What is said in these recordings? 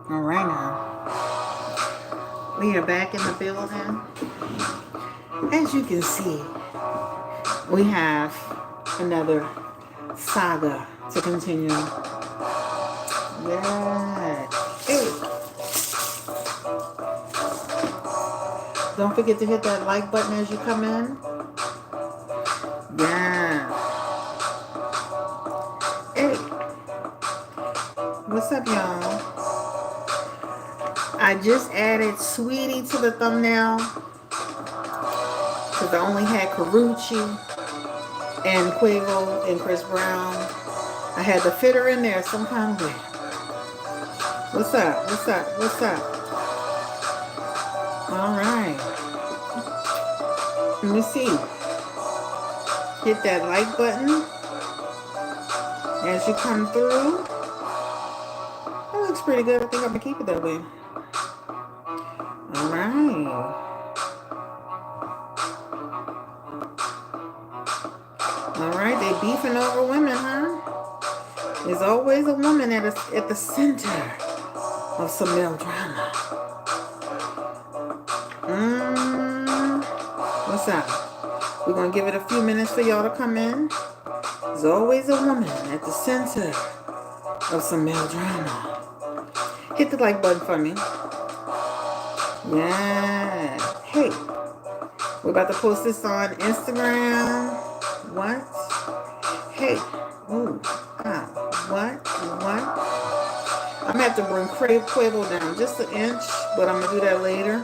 All right now. We are back in the building. As you can see, we have another saga to continue. Yeah. Hey, don't forget to hit that like button as you come in. Yeah. Hey, what's up, y'all? I just added Saweetie to the thumbnail because I only had Karrueche and Quavo and Chris Brown. I had to fit her in there some kind of way. What's up? What's up? What's up? All right. Let me see. Hit that like button as you come through. That looks pretty good. I think I'm gonna keep it that way. All right. All right. They beefing over women, huh? There's always a woman at the center of some melodrama. What's up? We're gonna give it a few minutes for y'all to come in. There's always a woman at the center of some melodrama. Hit the like button for me. Yeah. Hey, we're about to post this on Instagram. What? Hey. Ooh. Ah. What? I'm gonna have to bring Quavo down just an inch, but I'm gonna do that later.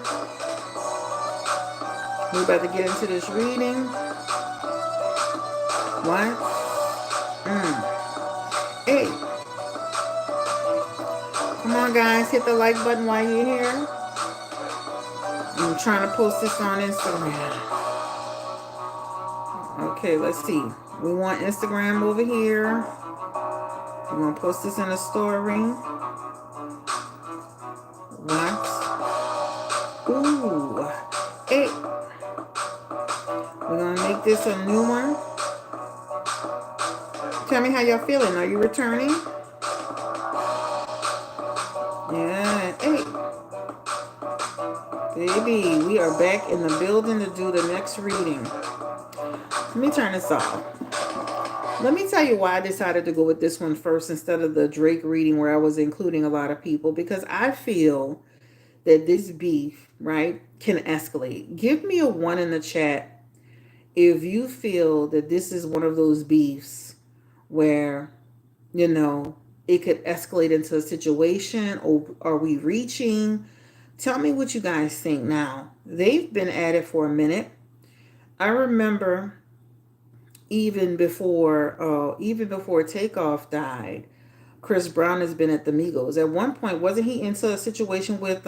We're about to get into this reading. What? Hey. Come on, guys. Hit the like button while you're here. I'm trying to post this on Instagram. Okay, let's see. We want Instagram over here. We're going to post this in a story. What? Ooh. Hey. We're going to make this a new one. Tell me how y'all feeling. Are you returning? Yeah. Hey. Baby, we are back in the building to do the next reading. Let me turn this off. Let me tell you why I decided to go with this one first instead of the Drake reading where I was including a lot of people, because I feel that this beef, right, can escalate. Give me a 1 in the chat if you feel that this is one of those beefs where, it could escalate into a situation, or are we reaching? Tell me what you guys think now. They've been at it for a minute. I remember even before Takeoff died, Chris Brown has been at the Migos. At one point, wasn't he into a situation with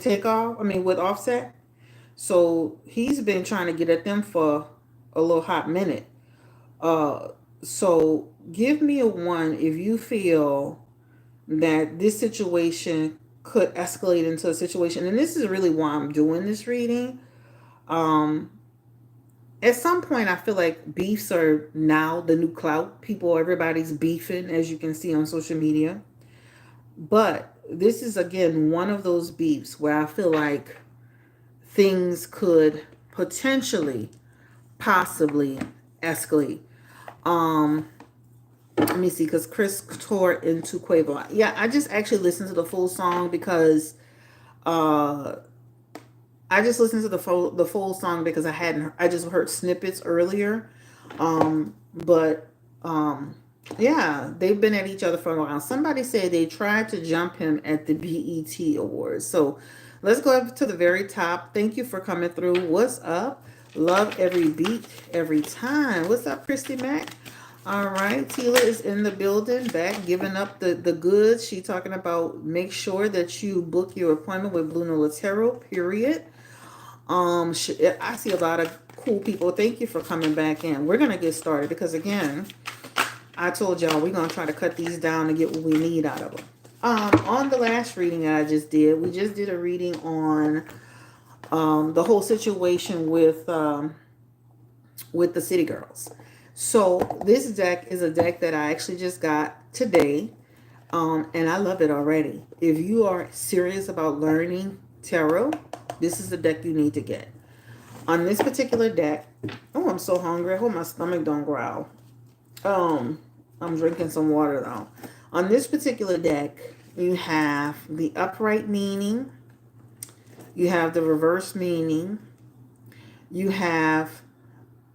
Takeoff? I mean, with Offset. So he's been trying to get at them for a little hot minute. So give me a 1 if you feel that this situation could escalate into a situation, and this is really why I'm doing this reading. At some point, I feel like beefs are now the new clout. Everybody's beefing, as you can see on social media. But this is, again, one of those beefs where I feel like things could potentially, possibly escalate. Let me see, because Chris tore into Quavo. Yeah, I just actually listened to the full song because I just listened to the full song because I just heard snippets earlier. But yeah, they've been at each other for a while. Somebody said they tried to jump him at the BET Awards. So let's go up to the very top. Thank you for coming through. What's up? Love every beat, every time. What's up, Christy Mack? All right, Tila is in the building, back giving up the goods. She talking about make sure that you book your appointment with Blue Nola Tarot, period. I see a lot of cool people. Thank you for coming back in. We're going to get started because, again, I told y'all we're going to try to cut these down and get what we need out of them. On the last reading that I just did, we just did a reading on the whole situation with the City Girls. So this deck is a deck that I actually just got today. And I love it already. If you are serious about learning tarot, this is the deck you need to get. On this particular deck, oh, I'm so hungry. I hope my stomach don't growl. Um, I'm drinking some water though. On this particular deck, you have the upright meaning, you have the reverse meaning, you have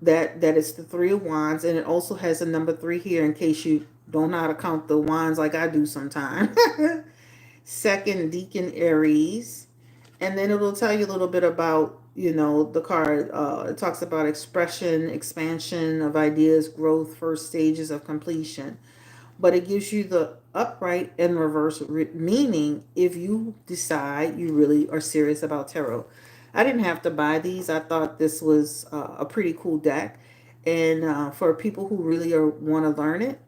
that it's the three of wands, and it also has a number three here in case you don't know how to count the wands like I do sometimes. Second deacon Aries, and then it will tell you a little bit about, the card. It talks about expression, expansion of ideas, growth, first stages of completion, but it gives you the upright and reverse meaning if you decide you really are serious about tarot. I didn't have to buy these. I thought this was a pretty cool deck, and for people who really want to learn it,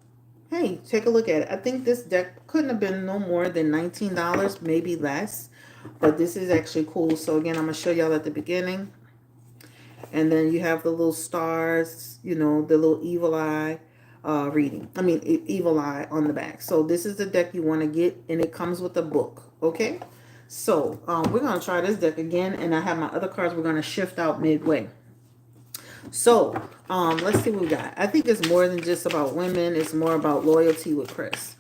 hey, take a look at it. I think this deck couldn't have been no more than $19, maybe less, but this is actually cool. So again, I'm gonna show y'all at the beginning, and then you have the little stars, the little evil eye reading. I mean, evil eye on the back. So this is the deck you want to get, and it comes with a book. Okay. So we're gonna try this deck again, and I have my other cards. We're gonna shift out midway. So let's see what we got. I think it's more than just about women. It's more about loyalty with Chris.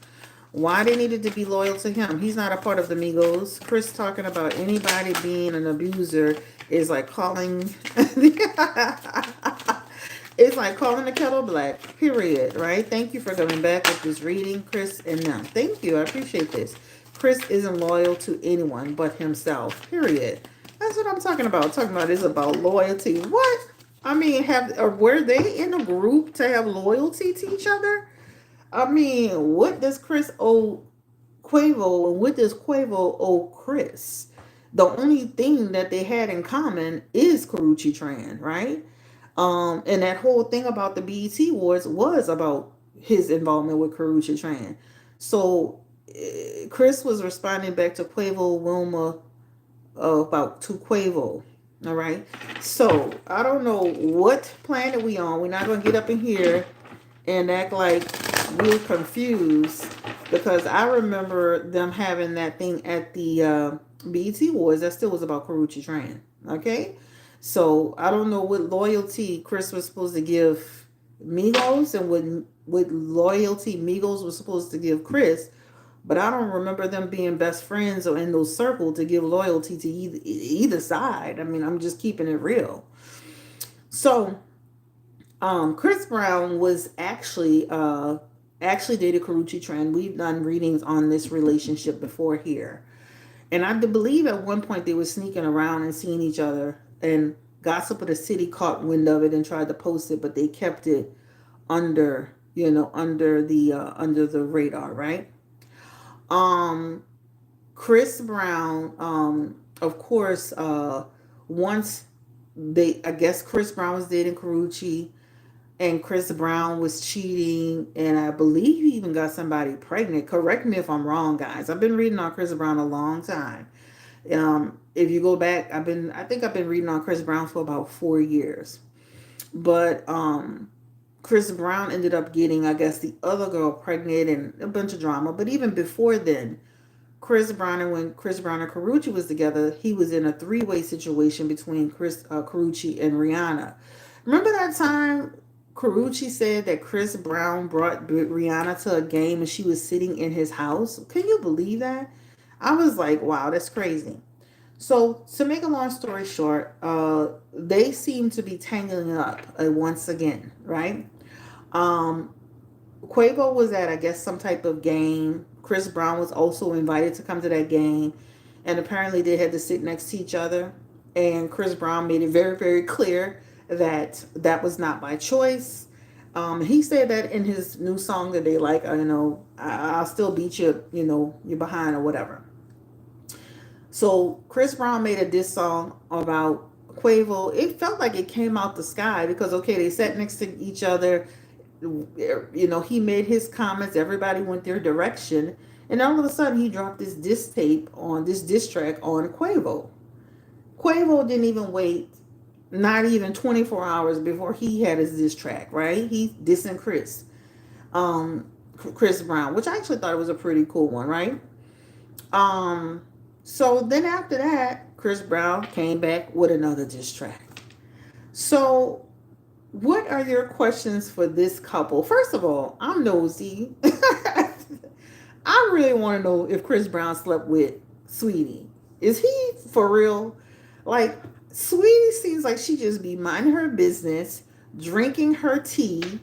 Why they needed to be loyal to him? He's not a part of the Migos. Chris talking about anybody being an abuser is like calling. It's like calling the kettle black. Period. Right? Thank you for coming back with this reading, Chris and them. Thank you. I appreciate this. Chris isn't loyal to anyone but himself. Period. That's what I'm talking about. Talking about is about loyalty. What? I mean, were they in a group to have loyalty to each other? I mean, what does Chris owe Quavo, and what does Quavo owe Chris? The only thing that they had in common is Karrueche Tran, right? And that whole thing about the BET Awards was about his involvement with Karrueche Tran. So Chris was responding back to Quavo Wilma about to Quavo. All right. So I don't know what planet we on. We're not gonna get up in here and act like we're confused, because I remember them having that thing at the BET Awards that still was about Karrueche Tran. Okay. So I don't know what loyalty Chris was supposed to give Migos, and what loyalty Migos was supposed to give Chris. But I don't remember them being best friends or in those circles to give loyalty to either side. I mean, I'm just keeping it real. So, Chris Brown was actually dated Karrueche Tran. We've done readings on this relationship before here, and I believe at one point they were sneaking around and seeing each other. And Gossip of the City caught wind of it and tried to post it, but they kept it under, under the radar, right? Um, Chris Brown, of course, once I guess Chris Brown was dating Karrueche, and Chris Brown was cheating, and I believe he even got somebody pregnant. Correct me if I'm wrong, guys. I've been reading on Chris Brown a long time. If you go back, I think I've been reading on Chris Brown for about 4 years. But Chris Brown ended up getting, I guess, the other girl pregnant, and a bunch of drama. But even before then, when Chris Brown and Karrueche was together, he was in a three-way situation between Karrueche and Rihanna. Remember that time Karrueche said that Chris Brown brought Rihanna to a game and she was sitting in his house? Can you believe that? I was like, wow, that's crazy. So to make a long story short, they seem to be tangling up once again, right? Um, Quavo was at, I guess, some type of game. Chris Brown was also invited to come to that game, and apparently they had to sit next to each other. And Chris Brown made it very, very clear that that was not by choice. He said that in his new song that they like, I'll still beat you, you're behind or whatever. So Chris Brown made a diss song about Quavo. It felt like it came out the sky because, okay, they sat next to each other. He made his comments. Everybody went their direction. And all of a sudden, he dropped this diss track on Quavo. Quavo didn't even wait, not even 24 hours before he had his diss track, right? He dissing Chris. Chris Brown, which I actually thought it was a pretty cool one, right? Um, so then after that, Chris Brown came back with another diss track. So, what are your questions for this couple? First of all, I'm nosy. I really want to know if Chris Brown slept with Sweetie. Is he for real? Like, Sweetie seems like she just be minding her business, drinking her tea,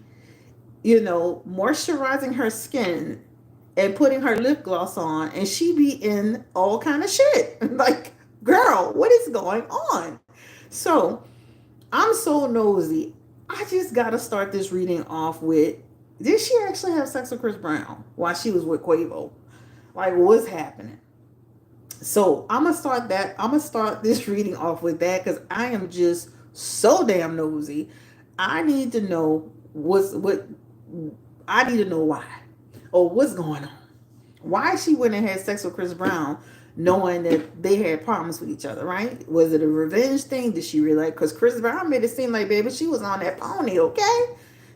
moisturizing her skin and putting her lip gloss on, and she be in all kind of shit. Like, girl, what is going on? So, I'm so nosy. I just gotta start this reading off with, did she actually have sex with Chris Brown while she was with Quavo? Like, what's happening? So I'm gonna start this reading off with that because I am just so damn nosy. I need to know what I need to know why. Or what's going on. Why she went and had sex with Chris Brown knowing that they had problems with each other, right? Was it a revenge thing? Did she really like, because Chris Brown made it seem like, baby, she was on that pony, okay?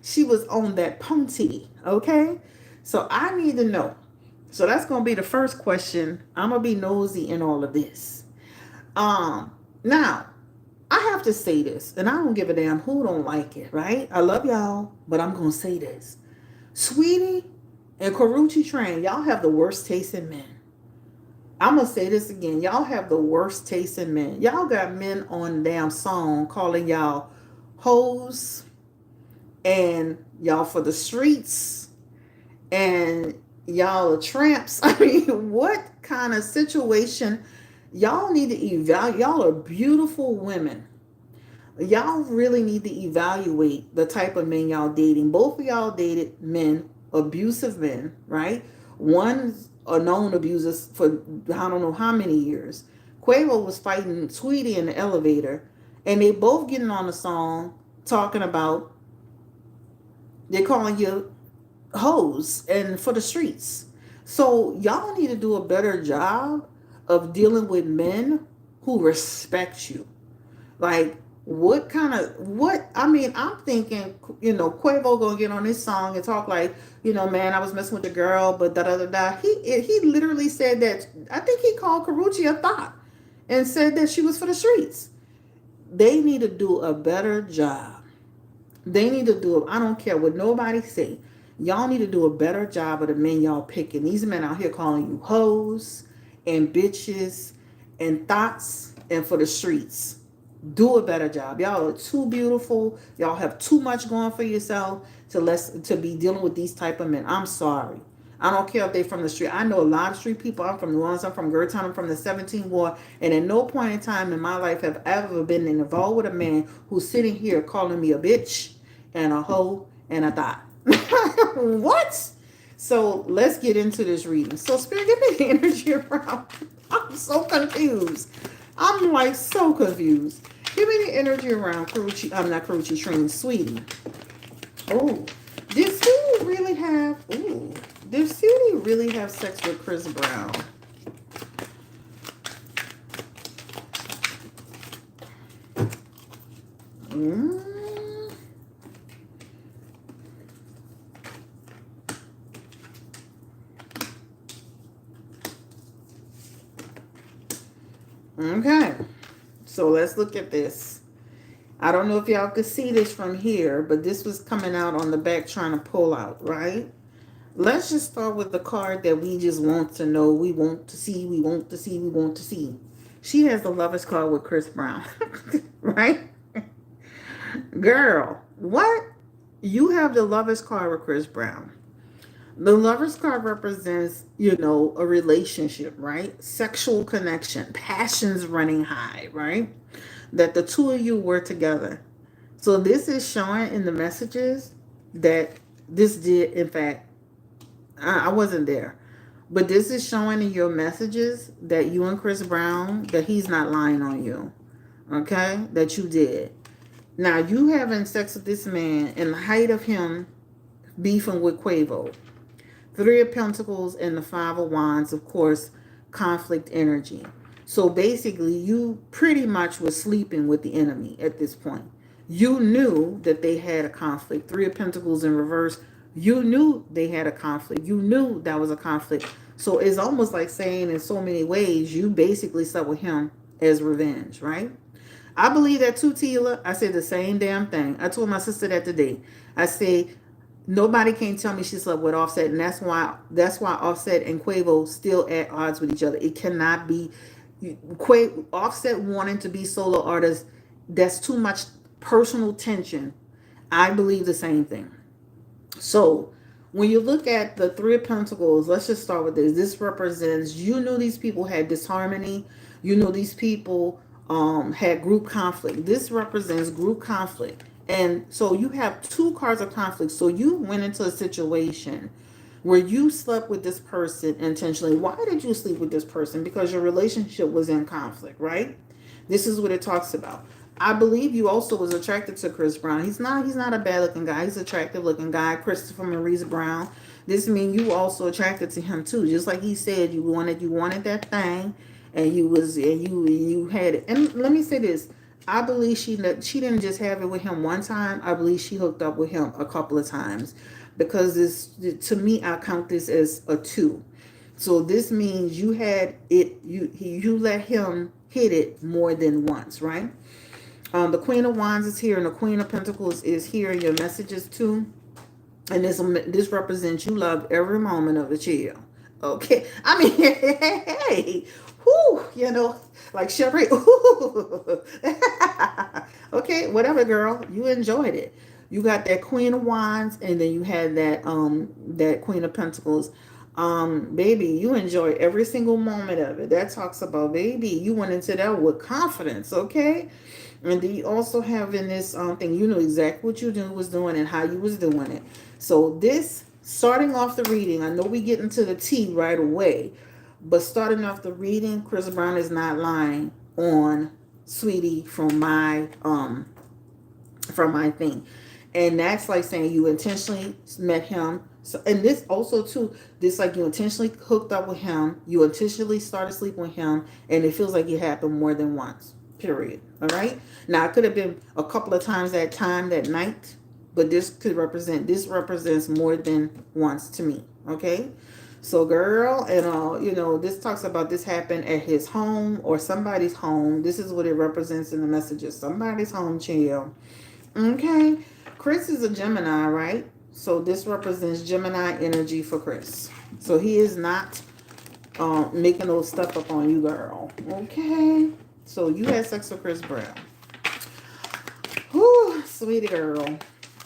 She was on that pony, okay? So I need to know. So that's gonna be the first question. I'm gonna be nosy in all of this. Now I have to say this, and I don't give a damn who don't like it, right? I love y'all, but I'm gonna say this. Sweetie and Karrueche Tran, y'all have the worst taste in men. I'm gonna say this again. Y'all have the worst taste in men. Y'all got men on damn song calling y'all hoes and y'all for the streets and y'all are tramps. I mean, what kind of situation? Y'all need to evaluate. Y'all are beautiful women. Y'all really need to evaluate the type of men y'all dating. Both of y'all dated men, abusive men, right? One's a known abuser for I don't know how many years. Quavo was fighting Sweetie in the elevator, and they both getting on the song talking about they're calling you hoes and for the streets. So y'all need to do a better job of dealing with men who respect you. Like, what I mean, I'm thinking, Quavo gonna get on this song and talk like, man, I was messing with the girl, but da da da da. He literally said that. I think he called Karrueche a thought and said that she was for the streets. They need to do a better job. They need to do it. I don't care what nobody say. Y'all need to do a better job of the men y'all picking. These men out here calling you hoes and bitches and thoughts and for the streets. Do a better job. Y'all are too beautiful. Y'all have too much going for yourself to be dealing with these type of men. I'm sorry. I don't care if they're from the street. I know a lot of street people. I'm from New Orleans. I'm from Gertown. I'm from the 17th Ward. And at no point in time in my life have I ever been involved with a man who's sitting here calling me a bitch and a hoe and a thought. What? So let's get into this reading. So Spirit, give me the energy around. I'm so confused. I'm like so confused. Give me the energy around Karrueche. I'm not Karrueche Tran, Sweetie. Oh, did Sweetie really have? Ooh, did Sweetie really have sex with Chris Brown? Mm. Okay, so let's look at this. I don't know if y'all could see this from here, but this was coming out on the back trying to pull out, right? Let's just start with the card that we just want to know, we want to see, we want to see, we want to see. She has the Lovers card with Chris Brown, right? Girl, what? You have the Lovers card with Chris Brown. The Lovers card represents, a relationship, right? Sexual connection, passions running high, right? That the two of you were together. So this is showing in the messages that this did, in fact, I wasn't there. But this is showing in your messages that you and Chris Brown, that he's not lying on you. Okay? That you did. Now, you having sex with this man in the height of him beefing with Quavo. Three of Pentacles and the Five of Wands, of course, conflict energy. So basically, you pretty much were sleeping with the enemy at this point. You knew that they had a conflict. Three of Pentacles in reverse You knew they had a conflict. You knew that was a conflict. So it's almost like saying in so many ways, you basically slept with him as revenge, right? I believe that too, Tila. I said the same damn thing. I told my sister that today. I said nobody can tell me she slept with Offset, and that's why Offset and Quavo still at odds with each other. It cannot be. Offset wanting to be solo artist. That's too much personal tension. I believe the same thing. So when you look at the Three of Pentacles, let's just start with this. This represents you knew these people had disharmony. You know these people had group conflict. This represents group conflict. And so you have two cards of conflict. So you went into a situation where you slept with this person intentionally. Why did you sleep with this person? Because your relationship was in conflict, right? This is what it talks about. I believe you also was attracted to Chris Brown. He's not a bad looking guy. He's an attractive looking guy. Christopher Maurice Brown. This means you also attracted to him too. Just like he said, you wanted that thing, and you had it. And let me say this. I believe she didn't just have it with him one time. I believe she hooked up with him a couple of times, because this, to me, I count this as a two. So this means you had it. You let him hit it more than once, right? The Queen of Wands is here, and the Queen of Pentacles is here. Your messages too, and this represents you love every moment of the chill. Okay, I mean, hey, whoo, like Sherry. Okay, whatever, girl, you enjoyed it. You got that Queen of Wands, and then you had that Queen of Pentacles. Baby, you enjoy every single moment of it. That talks about, baby, you went into that with confidence, okay? And then you also have in this thing, you know exactly what was doing and how you was doing it. So this, starting off the reading, I know we get into the tea right away, but starting off the reading, Chris Brown is not lying on Saweetie from my thing. And that's like saying you intentionally met him. So, and this also too, this like you intentionally hooked up with him, you intentionally started sleeping with him, and it feels like it happened more than once. Period. All right. Now it could have been a couple of times that night, but this represents more than once to me. Okay. So girl, and this talks about this happened at his home or somebody's home. This is what it represents in the messages. Somebody's home, chill. Okay. Chris is a Gemini, right? So this represents Gemini energy for Chris. So he is not making no stuff up on you, girl. Okay. So you had sex with Chris Brown. Whew, sweetie girl.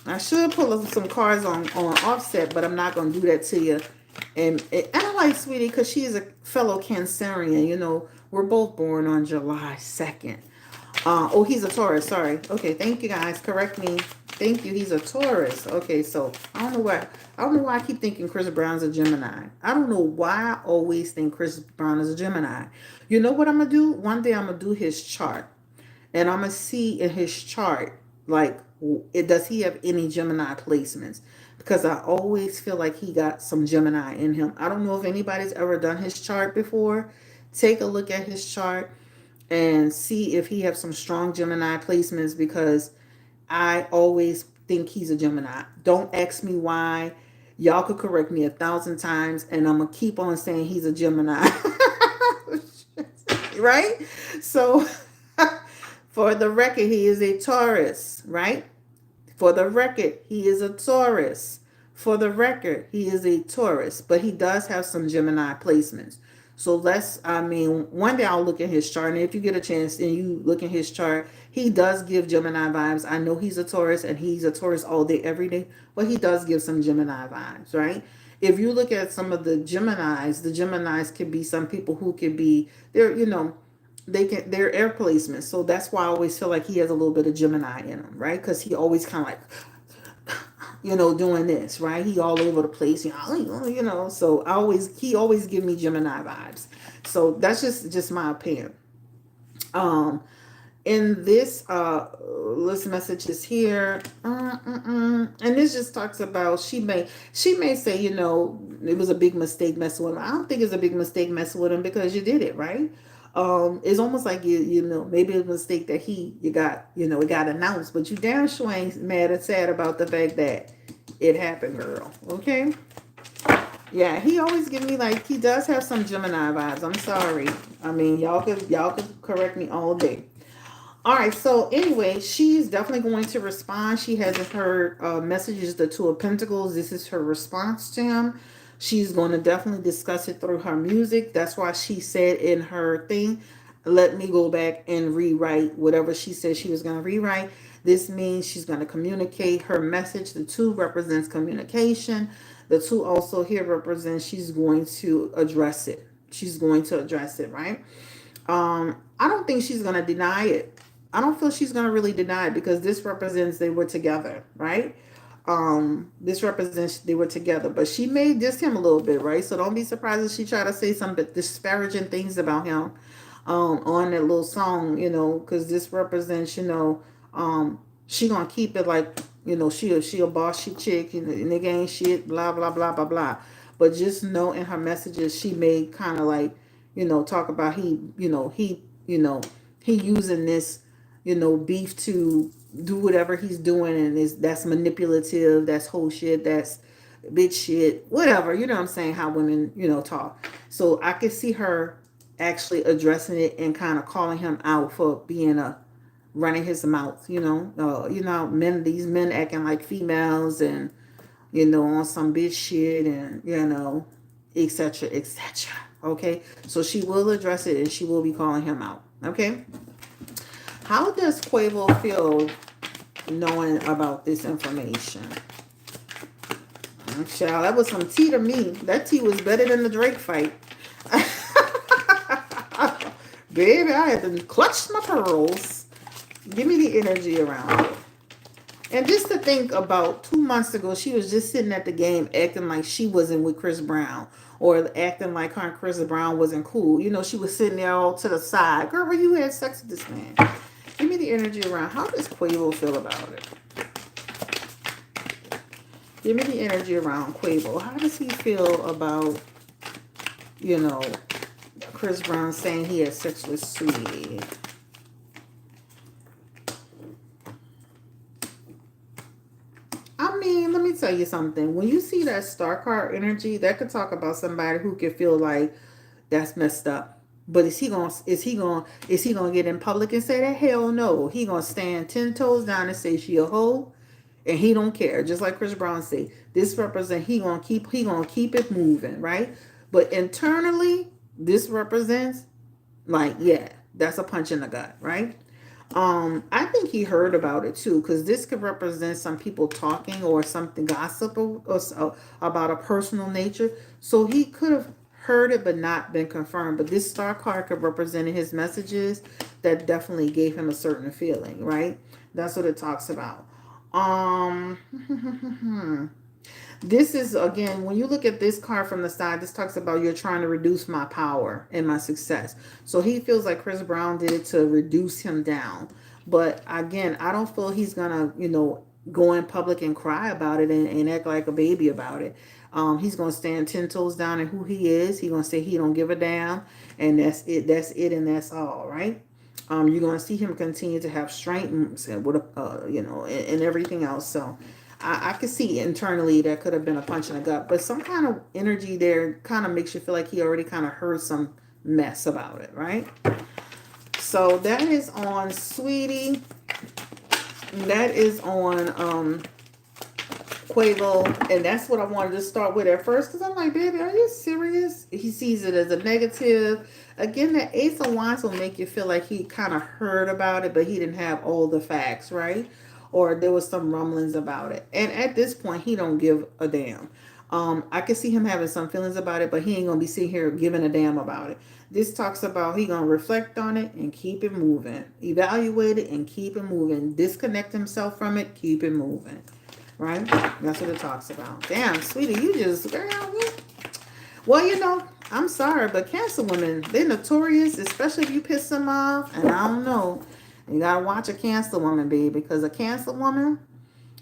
I should pull up some cards on Offset, but I'm not going to do that to you. And I like Sweetie because she is a fellow Cancerian. We're both born on July 2nd. Oh, he's a Taurus. Sorry. Okay, thank you guys. Correct me. Thank you. He's a Taurus. Okay, so I don't know why I keep thinking Chris Brown's a Gemini. I don't know why I always think Chris Brown is a Gemini. You know what I'm gonna do? One day I'm gonna do his chart, and I'm gonna see in his chart like does he have any Gemini placements? Because I always feel like he got some Gemini in him. I don't know if anybody's ever done his chart before. Take a look at his chart and see if he have some strong Gemini placements, because I always think he's a Gemini. Don't ask me why. Y'all could correct me 1,000 times, and I'm gonna keep on saying he's a Gemini. Right? So for the record, he is a Taurus, right? For the record, he is a Taurus. For the record, he is a Taurus, but he does have some Gemini placements. So one day I'll look at his chart, and if you get a chance and you look at his chart, he does give Gemini vibes. I know he's a Taurus, and he's a Taurus all day, every day, but he does give some Gemini vibes, right? If you look at some of the Geminis can be some people who can be, they're air placements. So that's why I always feel like he has a little bit of Gemini in him, right? Because he always kind of like, doing this, right? He all over the place, so he always give me Gemini vibes. So that's just my opinion. In this list message is here, and this just talks about she may say, it was a big mistake messing with him. I don't think it's a big mistake messing with him, because you did it, right? It's almost like maybe a mistake that it got announced, but you damn sure ain't mad or sad about the fact that it happened, girl. Okay. Yeah, he always give me like he does have some Gemini vibes. I'm sorry. I mean, y'all could correct me all day. All right. So anyway, she's definitely going to respond. She hasn't heard messages. The Two of Pentacles. This is her response to him. She's going to definitely discuss it through her music. That's why she said in her thing, "Let me go back and rewrite whatever she said she was going to rewrite." This means she's going to communicate her message. The two represents communication. The two also here represents she's going to address it. She's going to address it, right? I don't think she's going to deny it. I don't feel she's going to really deny it because this represents they were together, right? This represents they were together, but she may diss him a little bit, right? So don't be surprised if she try to say some disparaging things about him on that little song, because this represents, she gonna keep it like, she a bossy chick, nigga ain't shit, blah blah blah blah blah. But just know in her messages she may kind of like, talk about he using this, beef to do whatever he's doing, and that's manipulative, that's whole shit, that's bitch shit, whatever. You know what I'm saying? How women, talk. So I could see her actually addressing it and kind of calling him out for being a running his mouth. Men, these men acting like females, and on some bitch shit, and etc. etc. Okay, so she will address it and she will be calling him out. Okay, how does Quavo feel knowing about this information? Child, that was some tea to me. That tea was better than the Drake fight. Baby, I had to clutch my pearls. Give me the energy around it. And just to think about 2 months ago, she was just sitting at the game acting like she wasn't with Chris Brown, or acting like her and Chris Brown wasn't cool. She was sitting there all to the side. Girl, you had sex with this man. Give me the energy around. How does Quavo feel about it? Give me the energy around Quavo. How does he feel about, Chris Brown saying he had sex with Saweetie? I mean, let me tell you something. When you see that star card energy, that could talk about somebody who could feel like that's messed up. But is he gonna get in public and say that? Hell no. He gonna stand 10 toes down and say she a hoe, and he don't care. Just like Chris Brown said, this represent he gonna keep it moving, right? But internally, this represents like, yeah, that's a punch in the gut, right? I think he heard about it too, because this could represent some people talking or something gossip, or so, about a personal nature. So he could have heard it but not been confirmed. But this star card could represent in his messages that definitely gave him a certain feeling, right? That's what it talks about. Um, This is, again, when you look at this card from the side, this talks about you're trying to reduce my power and my success. So he feels like Chris Brown did it to reduce him down. But again, I don't feel he's gonna, go in public and cry about it, and act like a baby about it. He's gonna stand 10 toes down in who he is. He's gonna say he don't give a damn, and that's it. That's it, and that's all, right? You're gonna see him continue to have strength, and with and everything else. So I could see internally that could have been a punch in the gut, but some kind of energy there kind of makes you feel like he already kind of heard some mess about it, right? So that is on Saweetie. That is on Quavo, and that's what I wanted to start with at first, because I'm like, baby, are you serious? He sees it as a negative. Again, the Ace of Wands will make you feel like he kind of heard about it, but he didn't have all the facts, right? Or there was some rumblings about it. And at this point, he don't give a damn. I could see him having some feelings about it, but he ain't gonna be sitting here giving a damn about it. This talks about he gonna reflect on it and keep it moving. Evaluate it and keep it moving. Disconnect himself from it, keep it moving. Right? That's what it talks about. Damn, sweetie, you just, girl, well, I'm sorry, but Cancer women, they're notorious, especially if you piss them off. And I don't know. You gotta watch a Cancer woman, baby, because a Cancer woman,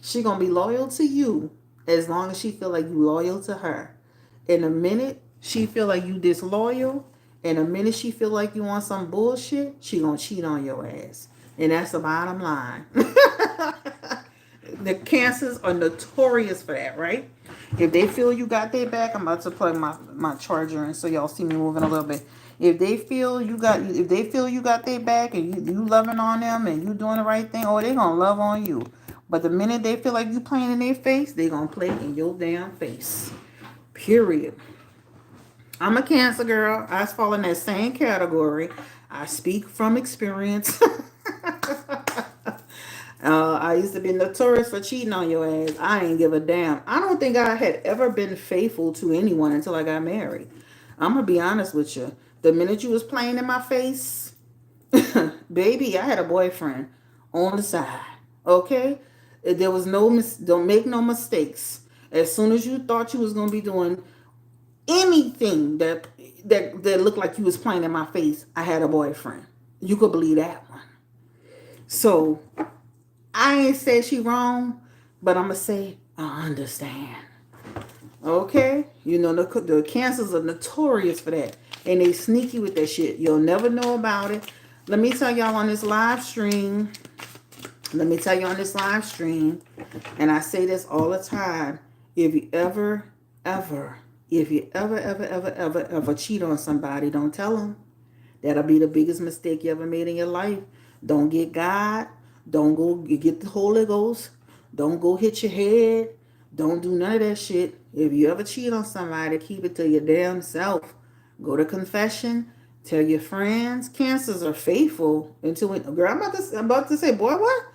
she gonna be loyal to you as long as she feel like you loyal to her. In a minute she feel like you disloyal, and a minute she feel like you want some bullshit, she gonna cheat on your ass. And that's the bottom line. The Cancers are notorious for that, right? If they feel you got their back, I'm about to plug my charger in so y'all see me moving a little bit. If they feel you got their back and you loving on them and you doing the right thing, oh, they gonna love on you. But the minute they feel like you playing in their face, they gonna play in your damn face. Period. I'm a Cancer girl. I fall in that same category. I speak from experience. I used to be notorious for cheating on your ass. I ain't give a damn. I don't think I had ever been faithful to anyone until I got married. I'm gonna be honest with you. The minute you was playing in my face, baby, I had a boyfriend on the side. Okay, there was don't make no mistakes. As soon as you thought you was gonna be doing anything that looked like you was playing in my face, I had a boyfriend. You could believe that one. So I ain't say she wrong, but I'm gonna say I understand. Okay, you know the Cancers are notorious for that, and they sneaky with that shit. You'll never know about it. Let me tell y'all on this live stream. And I say this all the time. If you ever cheat on somebody, don't tell them. That'll be the biggest mistake you ever made in your life. Don't get God. Don't go get the Holy Ghost. Don't go hit your head. Don't do none of that shit. If you ever cheat on somebody, keep it to your damn self. Go to confession. Tell your friends. Cancers are faithful until girl, I'm about to say, boy, what?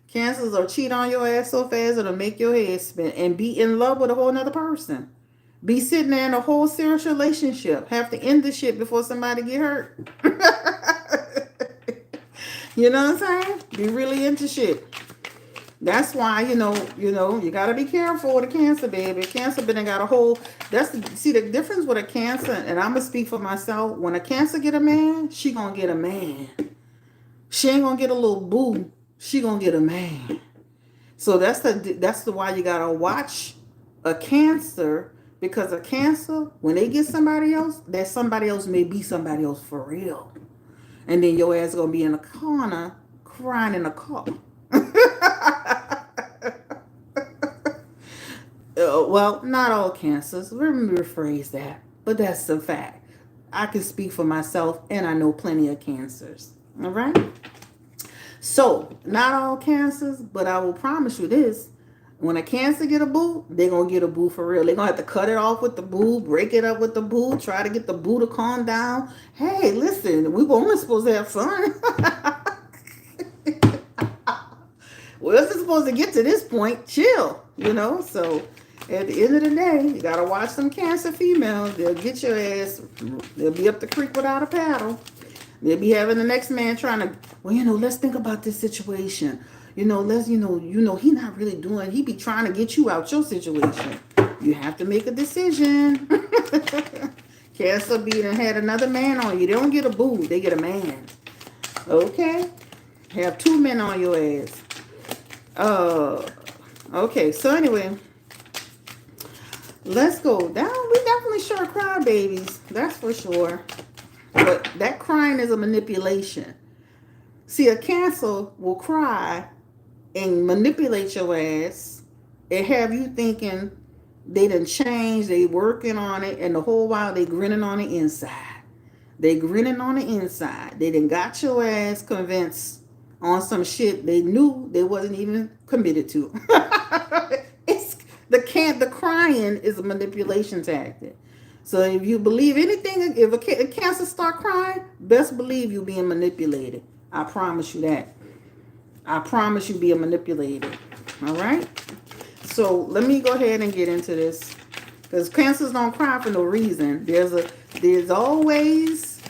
Cancers will cheat on your ass so fast it'll make your head spin and be in love with a whole nother person. Be sitting there in a whole serious relationship. Have to end the shit before somebody get hurt. You know what I'm saying? Be really into shit. That's why, you gotta be careful with a Cancer, baby. Cancer been got a whole see the difference with a Cancer, and I'm gonna speak for myself. When a Cancer get a man, she gonna get a man. She ain't gonna get a little boo. She gonna get a man. So that's the why you gotta watch a Cancer, because a Cancer, when they get somebody else, that somebody else may be somebody else for real. And then your ass gonna be in a corner crying in a car. Well, not all Cancers. Let me rephrase that. But that's the fact. I can speak for myself, and I know plenty of Cancers. All right? So, not all Cancers, but I will promise you this. When a Cancer get a boo, they're going to get a boo for real. They're going to have to cut it off with the boo, break it up with the boo, try to get the boo to calm down. Hey, listen, we were only supposed to have fun. We're just supposed to get to this point. Chill, So, at the end of the day, you got to watch some Cancer females. They'll get your ass. They'll be up the creek without a paddle. They'll be having the next man trying to, let's think about this situation. He not really doing, he be trying to get you out your situation. You have to make a decision. Cancer be and had another man on you. They don't get a boo, they get a man. Okay? Have two men on your ass. Okay, so anyway, let's go down. We definitely sure cry babies. That's for sure. But that crying is a manipulation. See, a Cancer will cry and manipulate your ass and have you thinking they done changed, they working on it, and the whole while they grinning on the inside. They grinning on the inside. They done got your ass convinced on some shit they knew they wasn't even committed to. The crying is a manipulation tactic. So if you believe anything, if a Cancer start crying, best believe you being manipulated. I promise you that. I promise you being manipulated. All right? So let me go ahead and get into this. Because Cancers don't cry for no reason. There's always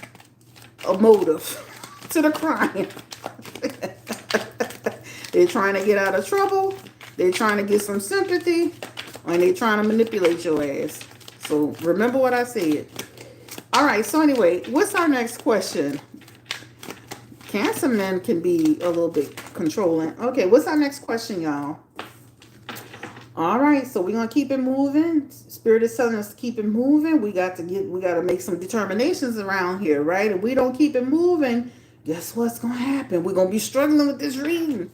a motive to the crying. They're trying to get out of trouble. They're trying to get some sympathy. And they're trying to manipulate your ass. So remember what I said. All right. So anyway, what's our next question? Cancer men can be a little bit controlling. Okay. What's our next question, y'all? All right. So we're going to keep it moving. Spirit is telling us to keep it moving. We got to make some determinations around here, right? If we don't keep it moving, guess what's going to happen? We're going to be struggling with this reading.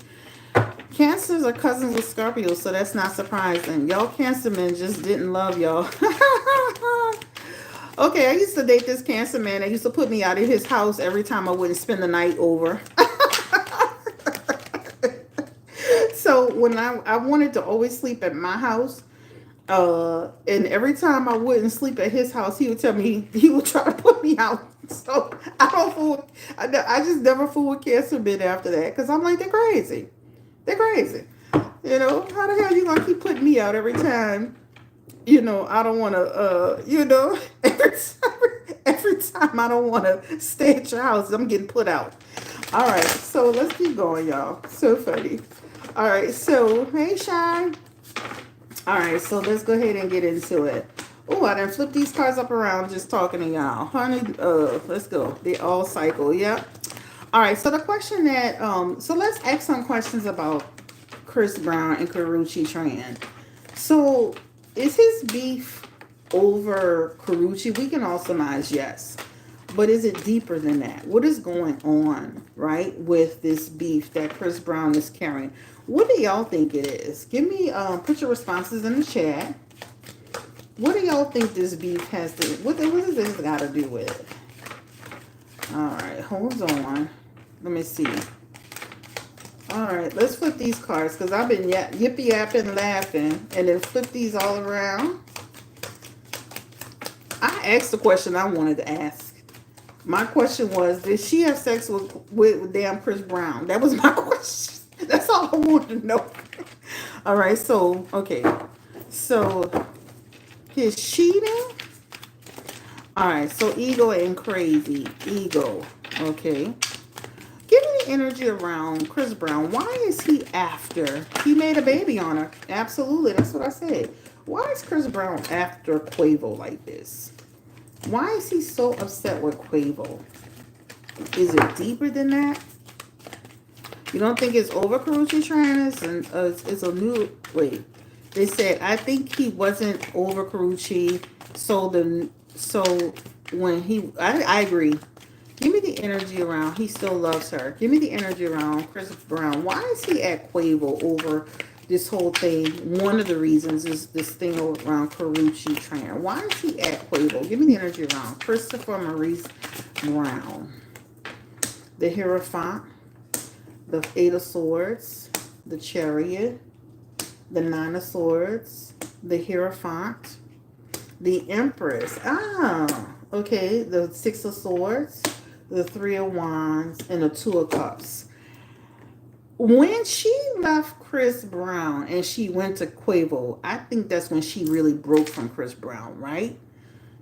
Cancers are cousins with Scorpios, so that's not surprising. Y'all Cancer men just didn't love y'all. Okay, I used to date this Cancer man that used to put me out of his house every time I wouldn't spend the night over. So when I wanted to always sleep at my house, and every time I wouldn't sleep at his house, he would tell me he would try to put me out. So I don't fool. I just never fool with Cancer men after that because I'm like they're crazy. They're crazy. You know how the hell you gonna keep putting me out every time? You know I don't want to. Every time I don't want to stay at your house, I'm getting put out. All right, so let's keep going, y'all. So funny. All right, so hey, Shy. All right, so let's go ahead and get into it. Oh, I done flip these cards up around just talking to y'all. Honey, let's go. They all cycle, yep. All right, so the question that, so let's ask some questions about Chris Brown and Karrueche Tran. So, is his beef over Karrueche? We can all surmise yes. But is it deeper than that? What is going on, right, with this beef that Chris Brown is carrying? What do y'all think it is? Give me, put your responses in the chat. What do y'all think this beef has to, what does this got to do with? All right, hold on. Let me see. All right, let's flip these cards because I've been yippee yapping, laughing, and then flip these all around. I asked the question I wanted to ask. My question was, did she have sex with damn Chris Brown? That was my question. That's all I wanted to know. All right, so, okay. So, his cheating. All right, so ego and crazy. Ego. Okay. Give me the energy around Chris Brown. Why is he after? He made a baby on her. Absolutely. That's what I said. Why is Chris Brown after Quavo like this? Why is he so upset with Quavo? Is it deeper than that? You don't think it's over Karrueche Tran? It's a new... Wait. They said, I think he wasn't over Karrueche. So when he... I agree. Give me the energy around. He still loves her. Give me the energy around Chris Brown. Why is he at Quavo over this whole thing? One of the reasons is this thing around Karrueche Tran. Why is he at Quavo? Give me the energy around Christopher Maurice Brown. The Hierophant. The Eight of Swords. The Chariot. The Nine of Swords. The Hierophant. The Empress. Ah, okay. The Six of Swords. The Three of Wands, and the Two of Cups. When she left Chris Brown and she went to Quavo, I think that's when she really broke from Chris Brown, right?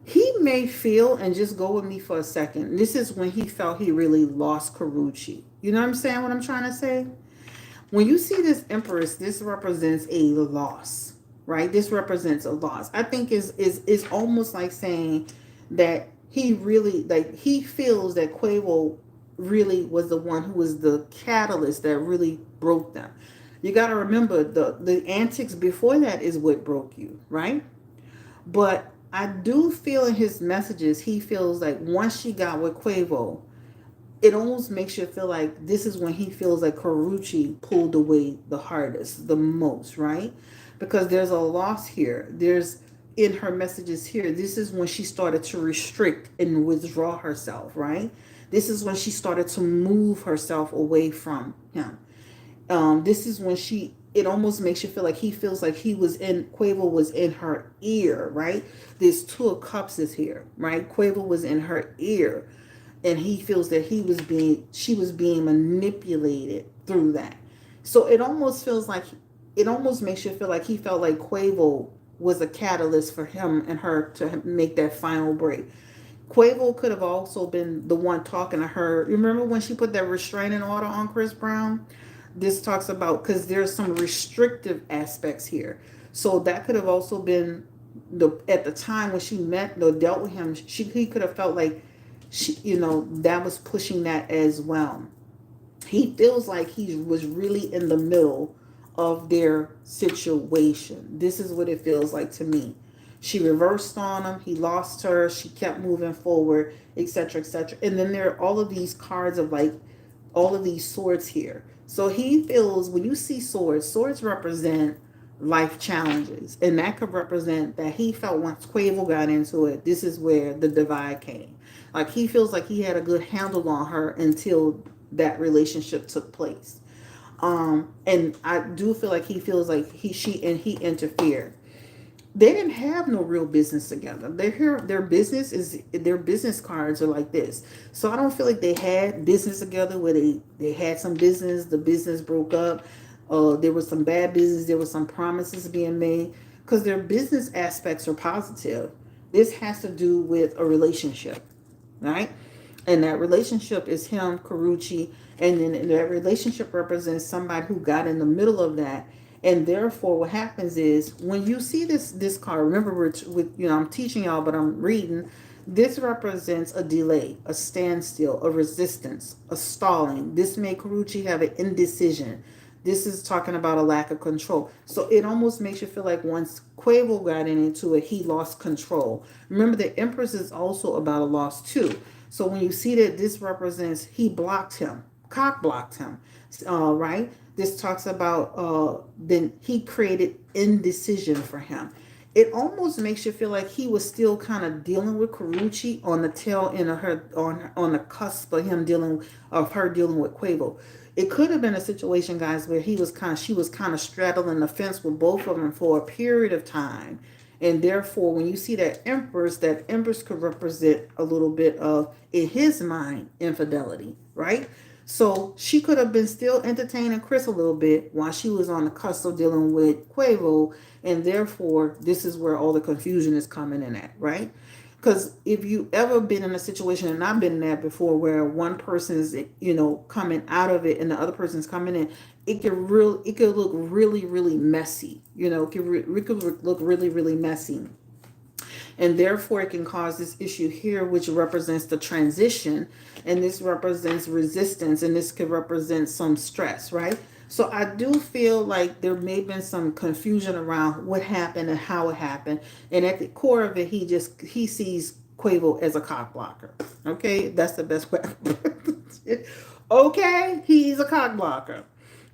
He may feel, and just go with me for a second, this is when he felt he really lost Karrueche. You know what I'm saying, what I'm trying to say? When you see this Empress, this represents a loss, right? This represents a loss. I think is almost like saying that he really, like, he feels that Quavo really was the one who was the catalyst that really broke them. You got to remember the antics before that is what broke you, right? But I do feel in his messages, he feels like once she got with Quavo, it almost makes you feel like this is when he feels like Karrueche pulled away the hardest, the most, right? Because there's a loss here. There's in her messages here, this is when she started to restrict and withdraw herself, right? This is when she started to move herself away from him. This is when it almost makes you feel like he feels like Quavo was in her ear, right? This Two of Cups is here, right? Quavo was in her ear, and he feels that she was being manipulated through that. So it almost makes you feel like he felt like Quavo was a catalyst for him and her to make that final break. Quavo could have also been the one talking to her. Remember when she put that restraining order on Chris Brown? This talks about, because there's some restrictive aspects here. So that could have also been at the time when she met or dealt with him, he could have felt like that was pushing that as well. He feels like he was really in the middle of their situation. This is what it feels like to me. She reversed on him. He lost her. She kept moving forward, etc., etc. And then there are all of these cards of like all of these swords here. So he feels when you see swords, swords represent life challenges. And that could represent that he felt once Quavo got into it, this is where the divide came. Like he feels like he had a good handle on her until that relationship took place. And I do feel like he feels like he interfered. They didn't have no real business together. Their business cards are like this. So I don't feel like they had business together where they had some business, the business broke up. There was some bad business, there was some promises being made because their business aspects are positive. This has to do with a relationship, right? And that relationship is him, Karrueche, and then that relationship represents somebody who got in the middle of that. And therefore, what happens is when you see this card, remember I'm teaching y'all, but I'm reading. This represents a delay, a standstill, a resistance, a stalling. This may Karrueche have an indecision. This is talking about a lack of control. So it almost makes you feel like once Quavo got into it, he lost control. Remember, the Empress is also about a loss too. So when you see that this represents he blocked him, cock blocked him, right? This talks about then he created indecision for him. It almost makes you feel like he was still kind of dealing with Karrueche on the tail end of her on the cusp of him dealing of her dealing with Quavo. It could have been a situation, guys, where she was kind of straddling the fence with both of them for a period of time. And therefore, when you see that empress could represent a little bit of, in his mind, infidelity, right? So she could have been still entertaining Chris a little bit while she was on the cusp of dealing with Quavo. And therefore, this is where all the confusion is coming in at, right? Because if you ever been in a situation, and I've been in that before, where one person is, coming out of it and the other person's coming in, it could look really, really messy. It could look really, really messy. And therefore, it can cause this issue here, which represents the transition, and this represents resistance, and this could represent some stress, right? So I do feel like there may have been some confusion around what happened and how it happened. And at the core of it, he sees Quavo as a cock blocker. Okay, that's the best way. Okay, he's a cock blocker.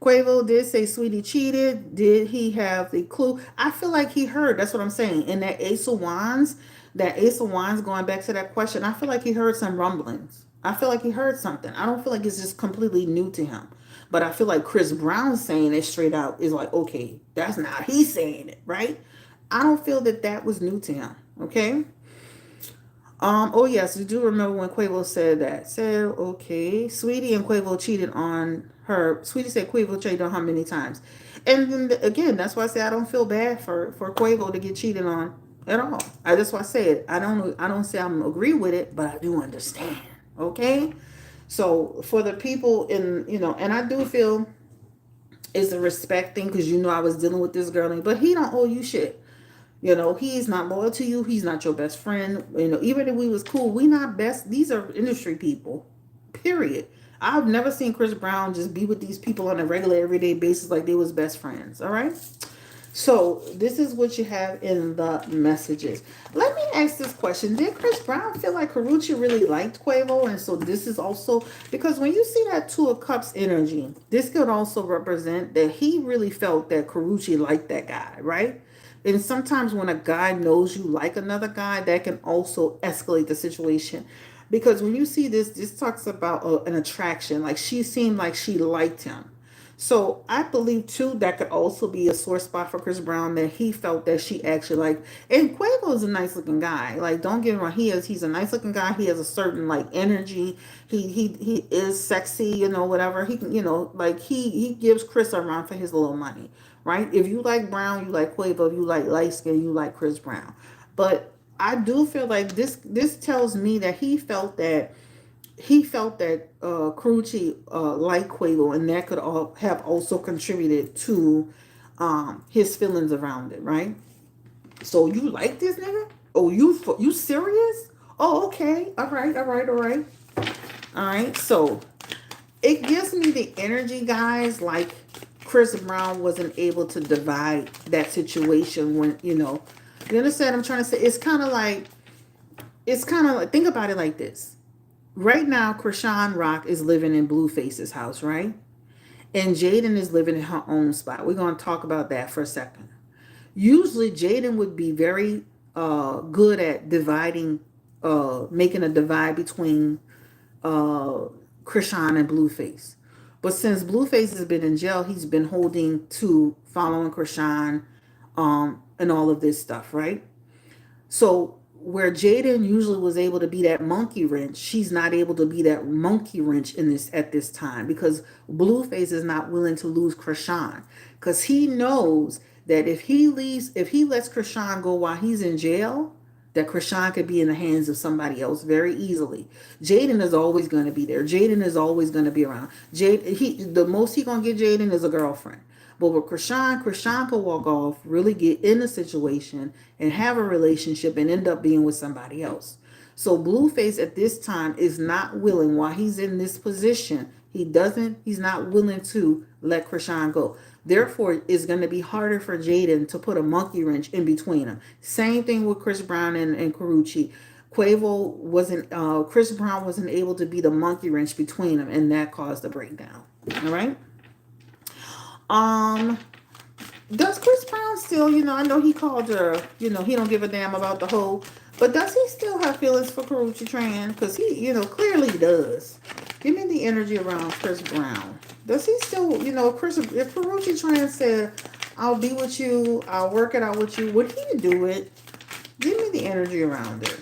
Quavo did say Saweetie cheated. Did he have the clue? I feel like he heard. That's what I'm saying. In that Ace of Wands, going back to that question, I feel like he heard some rumblings. I feel like he heard something. I don't feel like it's just completely new to him. But I feel like Chris Brown saying it straight out is like, okay, that's not he saying it, right? I don't feel that that was new to him. Okay. Oh yes, you do remember when Quavo said that. Said, okay, Saweetie and Quavo cheated on her. Saweetie said Quavo cheated on her many times. And then again, that's why I say I don't feel bad for Quavo to get cheated on at all. That's why I said I don't say I'm agree with it, but I do understand. Okay? So for the people and I do feel it's a respect thing because I was dealing with this girl, but he don't owe you shit. He's not loyal to you. He's not your best friend. Even if we was cool, we not best. These are industry people, period. I've never seen Chris Brown just be with these people on a regular, everyday basis like they was best friends. All right. So this is what you have in the messages. Let me ask this question. Did Chris Brown feel like Karrueche really liked Quavo? And so this is also, because when you see that Two of Cups energy, this could also represent that he really felt that Karrueche liked that guy, right? And sometimes when a guy knows you like another guy, that can also escalate the situation. Because when you see this talks about an attraction. Like she seemed like she liked him. So I believe too that could also be a sore spot for Chris Brown, that he felt that she actually liked. And Quavo is a nice looking guy. Like don't get me wrong, he's a nice looking guy. He has a certain like energy. He is sexy, whatever. He can, like he gives Chris a run for his little money, right? If you like Brown, you like Quavo. If you like light skin, you like Chris Brown. But I do feel like this tells me that he felt that Karrueche liked Quavo, and that could all have also contributed to his feelings around it, right? So you like this nigga? Oh, you serious? Oh, okay. All right, all right, all right, all right. So it gives me the energy, guys. Like Chris Brown wasn't able to divide that situation when You understand what I'm trying to say? It's kind of like think about it like this. Right now, Krishan Rock is living in Blueface's house, right? And Jaden is living in her own spot. We're going to talk about that for a second. Usually, Jaden would be very good at dividing, making a divide between uh, Krishan and Blueface. But since Blueface has been in jail, he's been holding to following Krishan and all of this stuff, right? So where Jaden usually was able to be that monkey wrench, she's not able to be that monkey wrench in this at this time because Blueface is not willing to lose Krishan because he knows that if he lets Krishan go while he's in jail, that Krishan could be in the hands of somebody else very easily. Jaden is always going to be there. Jaden is always going to be around. The most he gonna get Jaden is a girlfriend. But with Krishan could walk off, really get in a situation and have a relationship and end up being with somebody else. So Blueface at this time is not willing, while he's in this position, he's not willing to let Krishan go. Therefore, it's going to be harder for Jaden to put a monkey wrench in between them. Same thing with Chris Brown and Karrueche. Chris Brown wasn't able to be the monkey wrench between them, and that caused the breakdown. All right. Um, does Chris Brown still, I know he called her, he don't give a damn about the whole, but does he still have feelings for Karrueche Tran? Because he, clearly does. Give me the energy around Chris Brown. Does he still, if Karrueche Tran said, I'll be with you, I'll work it out with you, would he do it? Give me the energy around it.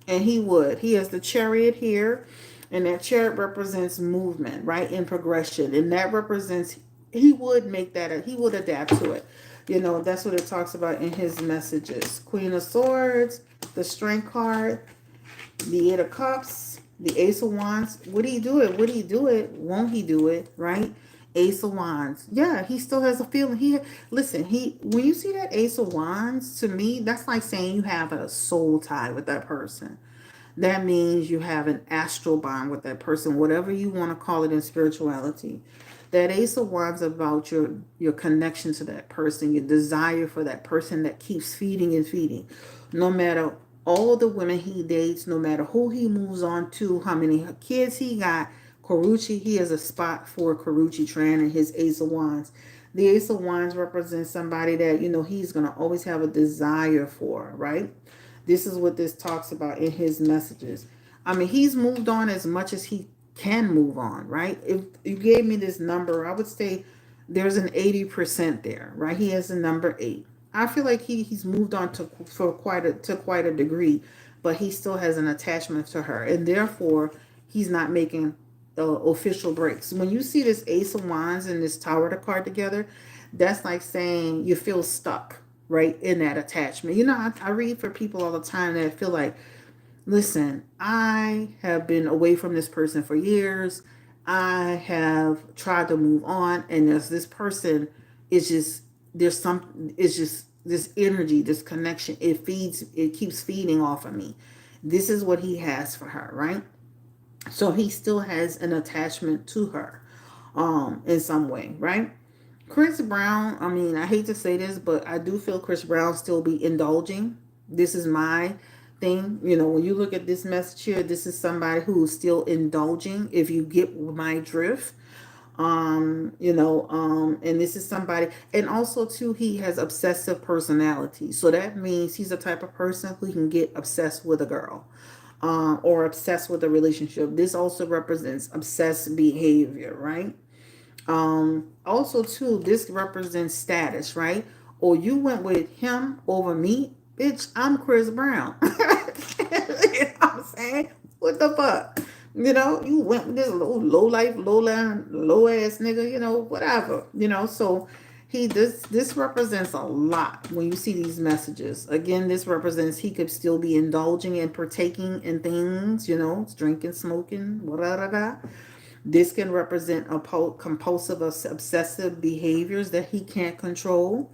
And he would. He has the Chariot here. And that chariot represents movement, right? In progression. And that represents, he would he would adapt to it. That's what it talks about in his messages. Queen of Swords, the Strength card, the Eight of Cups, the Ace of Wands. Would he do it? Would he do it? Won't he do it? Right? Ace of Wands. Yeah, he still has a feeling. When you see that Ace of Wands, to me, that's like saying you have a soul tie with that person. That means you have an astral bond with that person, whatever you want to call it in spirituality. That Ace of Wands about your connection to that person, your desire for that person that keeps feeding and feeding. No matter all the women he dates, no matter who he moves on to, how many kids he got, Karrueche, he has a spot for Karrueche Tran and his Ace of Wands. The Ace of Wands represents somebody that, he's going to always have a desire for, right? This is what this talks about in his messages. I mean, he's moved on as much as he can move on, right? If you gave me this number, I would say there's an 80% there, right? He has a number 8. I feel like he's moved on to quite a degree, but he still has an attachment to her, and therefore he's not making official breaks. When you see this Ace of Wands and this Tower of the card together, that's like saying you feel stuck, right, in that attachment. I read for people all the time that feel like, listen, I have been away from this person for years. I have tried to move on, and there's this person is just it's just this energy, this connection. It keeps feeding off of me. This is what he has for her, right? So he still has an attachment to her, in some way, right? Chris Brown, I mean, I hate to say this, but I do feel Chris Brown still be indulging. This is my thing. When you look at this message here, this is somebody who's still indulging, if you get my drift. And this is somebody, and also too, he has obsessive personality. So that means he's the type of person who can get obsessed with a girl. Or obsessed with a relationship. This also represents obsessive behavior, right? Also too, this represents status, right? Or you went with him over me, bitch. I'm Chris Brown. You know what I'm saying? What the fuck? You went with this low life, low ass nigga. Whatever. So this represents a lot when you see these messages. Again, this represents he could still be indulging and partaking in things. Drinking, smoking, whatever. This can represent compulsive, obsessive behaviors that he can't control.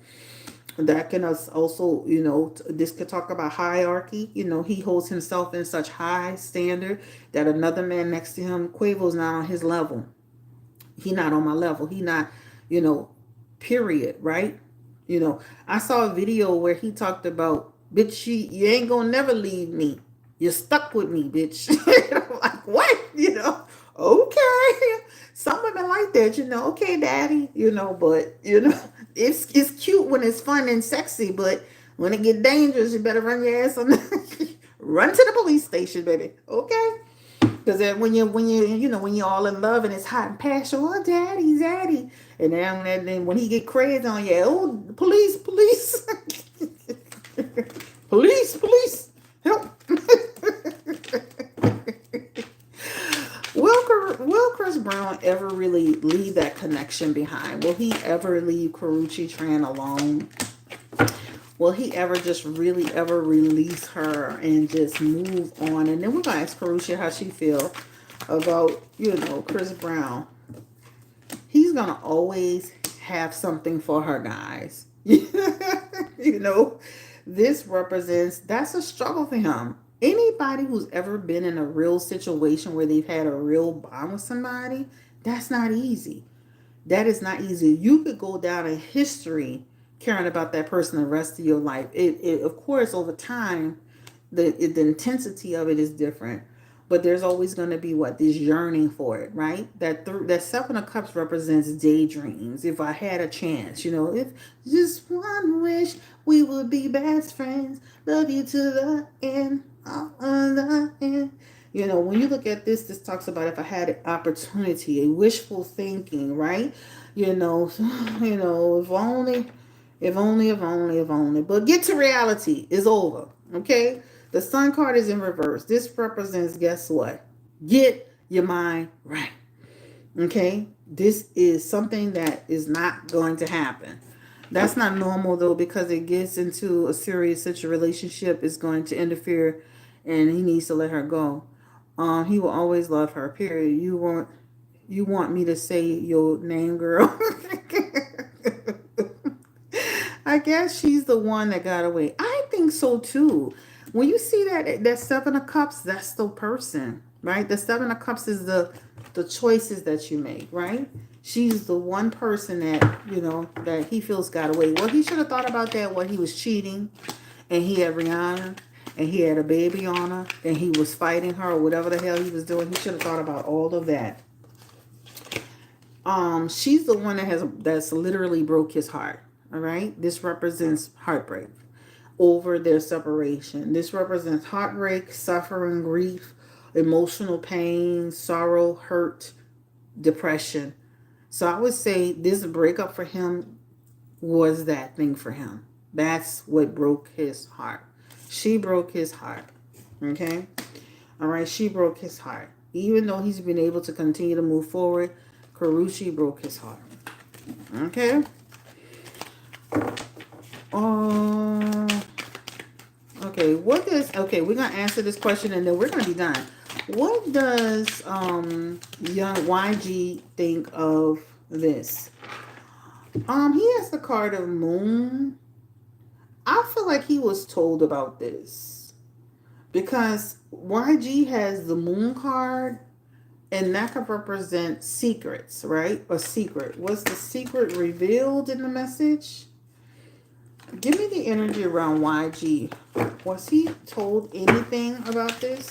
That can also, this could talk about hierarchy. He holds himself in such high standard that another man next to him, Quavo's not on his level. He not on my level. He not, period, right? I saw a video where he talked about, bitch, you ain't gonna never leave me. You're stuck with me, bitch. Like, what? Okay. Some women like that, okay, daddy, but it's cute when it's fun and sexy, but when it get dangerous, you better run your ass on run to the police station, baby. Okay? Because then when you're all in love and it's hot and passion, oh daddy, daddy. And then when he get crazy on you, oh police, police. Police, police, help. Will Chris Brown ever really leave that connection behind? Will he ever leave Karrueche Tran alone? Will he ever just really ever release her and just move on? And then we're gonna ask Karrueche how she feel about Chris Brown. He's gonna always have something for her, guys. you know, this represents that's a struggle for him. Anybody who's ever been in a real situation where they've had a real bond with somebody, that's not easy. That is not easy. You could go down in history caring about that person the rest of your life. It of course, over time, the intensity of it is different, but there's always going to be this yearning for it, right? That Seven of Cups represents daydreams. If I had a chance, if just one wish, we would be best friends. Love you to the end, the end. When you look at this talks about if I had an opportunity, a wishful thinking, right? If only, if only, if only, if only. But get to reality. It's over. Okay? The Sun card is in reverse. This represents, guess what? Get your mind right. Okay? This is something that is not going to happen. That's not normal though, because it gets into a serious relationship. Is going to interfere, and he needs to let her go. He will always love her. Period. You want me to say your name, girl? I guess she's the one that got away. I think so too. When you see that Seven of Cups, that's the person, right? The Seven of Cups is the choices that you make, right? She's the one person that he feels got away. Well, he should have thought about that when he was cheating, and he had Rihanna, and he had a baby on her, and he was fighting her, or whatever the hell he was doing. He should have thought about all of that. She's the one that's literally broke his heart. All right, this represents heartbreak over their separation. This represents heartbreak, suffering, grief, emotional pain, sorrow, hurt, depression. So I would say this breakup for him was that thing for him. That's what broke his heart. She broke his heart. Okay? All right, she broke his heart. Even though he's been able to continue to move forward, Karrueche broke his heart. Okay? Okay, we're gonna answer this question and then we're gonna be done. What does young YG think of this? He has the card of Moon. I feel like he was told about this because YG has the Moon card, and that could represent secrets, right? A secret. Was the secret revealed in the message? Give me the energy around YG. Was he told anything about this?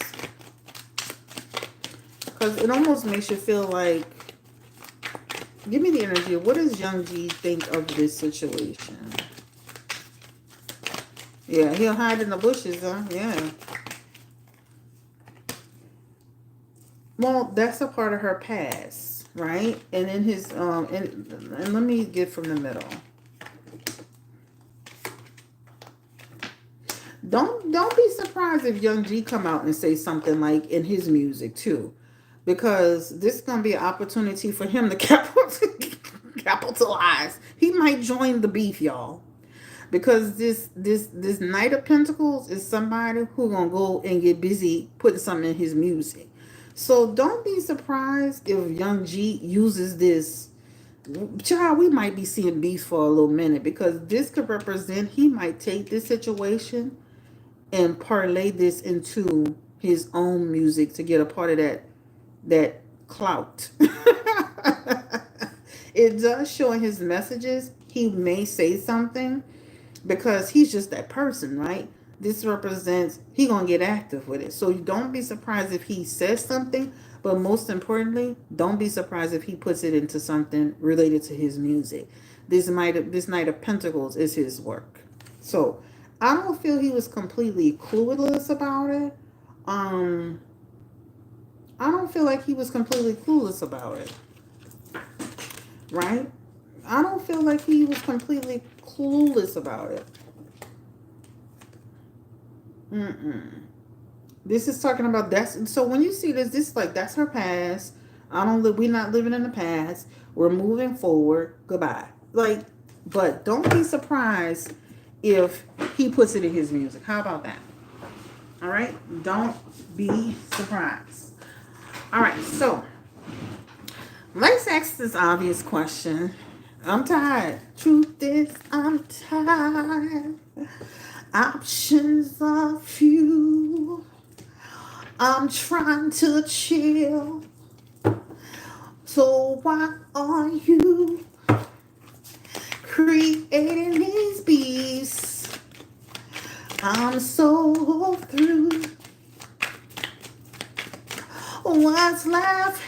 Because it almost makes you feel like... Give me the energy. What does Young G think of this situation? Yeah, he'll hide in the bushes, huh? Yeah. Well, that's a part of her past, right? And in his... and let me get from the middle. Don't be surprised if Young G come out and say something like in his music too, because this is gonna be an opportunity for him to capitalize. He might join the beef, y'all, because this Knight of Pentacles is somebody who gonna go and get busy putting something in his music. So don't be surprised if Young G uses this. Child, we might be seeing beef for a little minute, because this could represent he might take this situation and parlay this into his own music to get a part of that clout. It does show in his messages he may say something because he's just that person, right? This represents he gonna get active with it. So don't be surprised if he says something, but most importantly, don't be surprised if he puts it into something related to his music. This Knight of Pentacles is his work. So I don't feel he was completely clueless about it. Um, I don't feel like he was completely clueless about it, right? I don't feel like he was completely clueless about it. Mm-mm. This is talking about that's so when you see this is like that's her past. I don't live. We're not living in the past. We're moving forward. Goodbye. Like, but don't be surprised if he puts it in his music. How about that? All right. Don't be surprised. All right. So let's ask this obvious question. I'm tired. Truth is, I'm tired. Options are few. I'm trying to chill. So why are you creating these beasts? I'm so through. What's left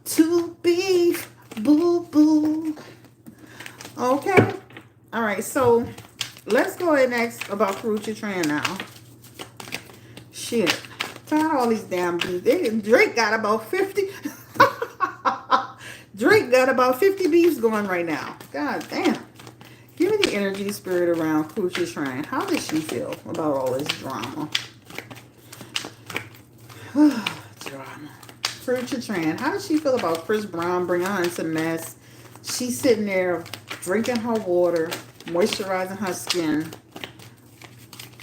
to be? Boo boo. Okay. All right. So let's go ahead and ask about Karrueche Tran now. Shit. Tired of all these damn beefs. Drake got about 50. Drake got about 50 beefs going right now. God damn. Give me the energy spirit around Karrueche Tran. How does she feel about all this drama? Drama. Karrueche Tran. How does she feel about Chris Brown bringing her into mess? She's sitting there drinking her water, moisturizing her skin.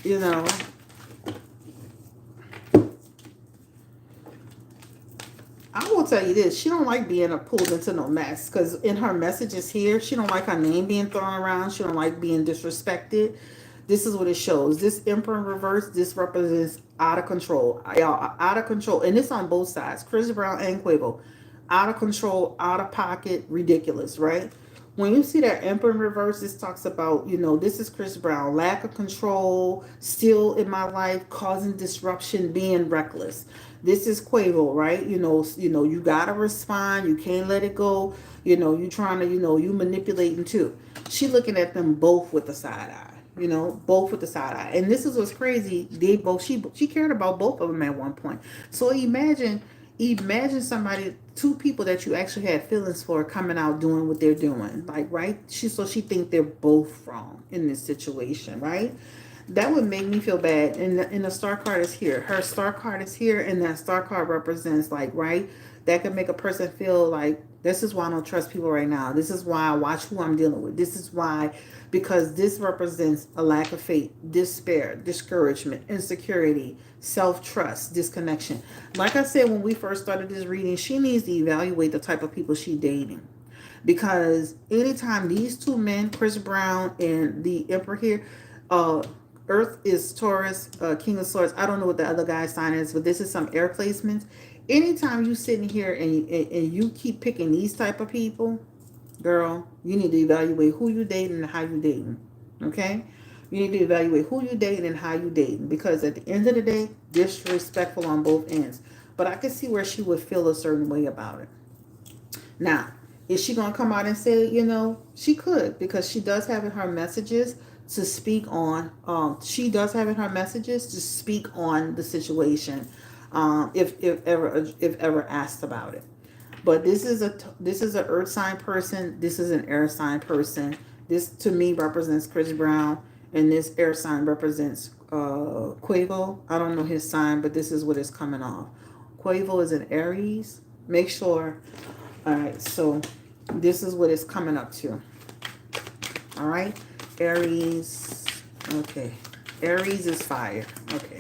You know, I will tell you this. She don't like being pulled into no mess. Because in her messages here, she don't like her name being thrown around. She don't like being disrespected. This is what it shows. This Emperor in reverse, this represents out of control. Y'all, out of control. And it's on both sides. Chris Brown and Quavo. Out of control, out of pocket, ridiculous, right? When you see that Emperor in reverse, this talks about, this is Chris Brown. Lack of control, still in my life, causing disruption, being reckless. This is Quavo, right? You gotta respond. You can't let it go. You trying to, you manipulating too. She looking at them both with a side eye. Both with the side eye. And this is what's crazy. They both she cared about both of them at one point. So imagine somebody, two people that you actually had feelings for coming out doing what they're doing. Like, right? She think they're both wrong in this situation, right? That would make me feel bad. And the star card is here. Her star card is here, and that star card represents, like, right? That could make a person feel like, this is why I don't trust people right now. This is why I watch who I'm dealing with. This is why, because this represents a lack of faith, despair, discouragement, insecurity, self-trust, disconnection. Like I said when we first started this reading, she needs to evaluate the type of people she's dating. Because anytime these two men, Chris Brown and the Emperor here, Earth is Taurus, King of Swords. I don't know what the other guy's sign is, but this is some air placements. Anytime you sitting here and you keep picking these type of people, girl, you need to evaluate who you dating and how you dating. Okay? You need to evaluate who you dating and how you dating. Because at the end of the day, disrespectful on both ends. But I can see where she would feel a certain way about it. Now, is she going to come out and say, she could, because she does have in her messages to speak on, she does have in her messages to speak on the situation, if ever asked about it. But this is an earth sign person. This is an air sign person. This to me represents Chris Brown, and this air sign represents Quavo. I don't know his sign, but this is what is coming off. Quavo is an Aries. Make sure. All right, so this is what it's coming up to. All right, Aries. Okay, Aries is fire. Okay.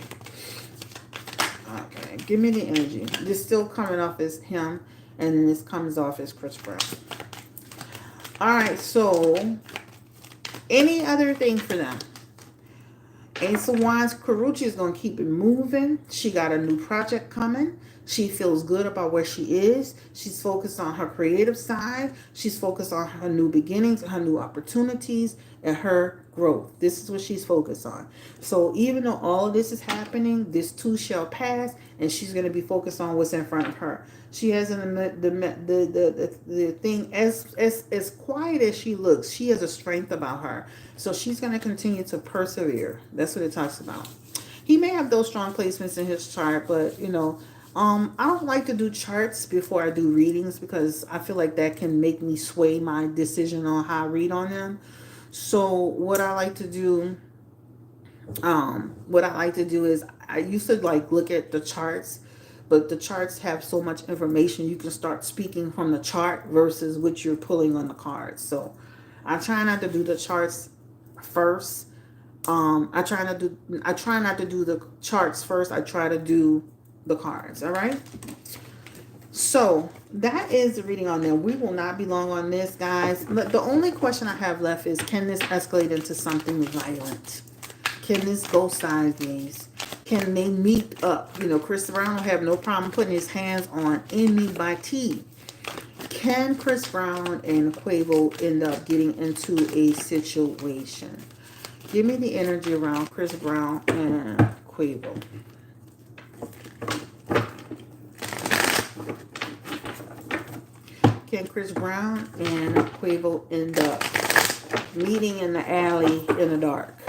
Okay, give me the energy. This still coming off as him, and then this comes off as Chris Brown. All right, so any other thing for them? Ace of Wands, Karrueche is going to keep it moving. She got a new project coming. She feels good about where she is. She's focused on her creative side. She's focused on her new beginnings, her new opportunities, and her growth. This is what she's focused on. So even though all of this is happening, this too shall pass, and she's going to be focused on what's in front of her. She has the thing as quiet as she looks. She has a strength about her, so she's going to continue to persevere. That's what it talks about. He may have those strong placements in his chart, but I don't like to do charts before I do readings because I feel like that can make me sway my decision on how I read on them. So what I like to do is I used to like look at the charts, but the charts have so much information you can start speaking from the chart versus what you're pulling on the cards. So I try not to do the charts first. I try not to do the charts first. I try to do the cards. All right. So that is the reading on there. We will not be long on this, guys. The only question I have left is, can this escalate into something violent? Can this go sideways? Can they meet up? Chris Brown will have no problem putting his hands on anybody. Can Chris Brown and Quavo end up getting into a situation? Give me the energy around Chris Brown and Quavo. Can Chris Brown and Quavo end up meeting in the alley in the dark?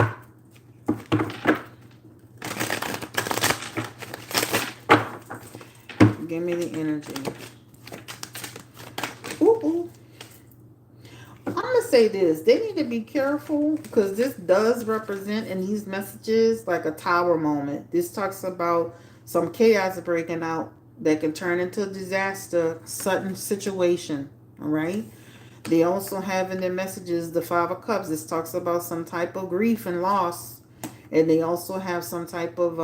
Give me the energy. Ooh. I'm going to say this. They need to be careful because this does represent in these messages like a tower moment. This talks about some chaos breaking out that can turn into a disaster, sudden situation. All right. They also have in their messages the Five of Cups. This talks about some type of grief and loss. And they also have some type of,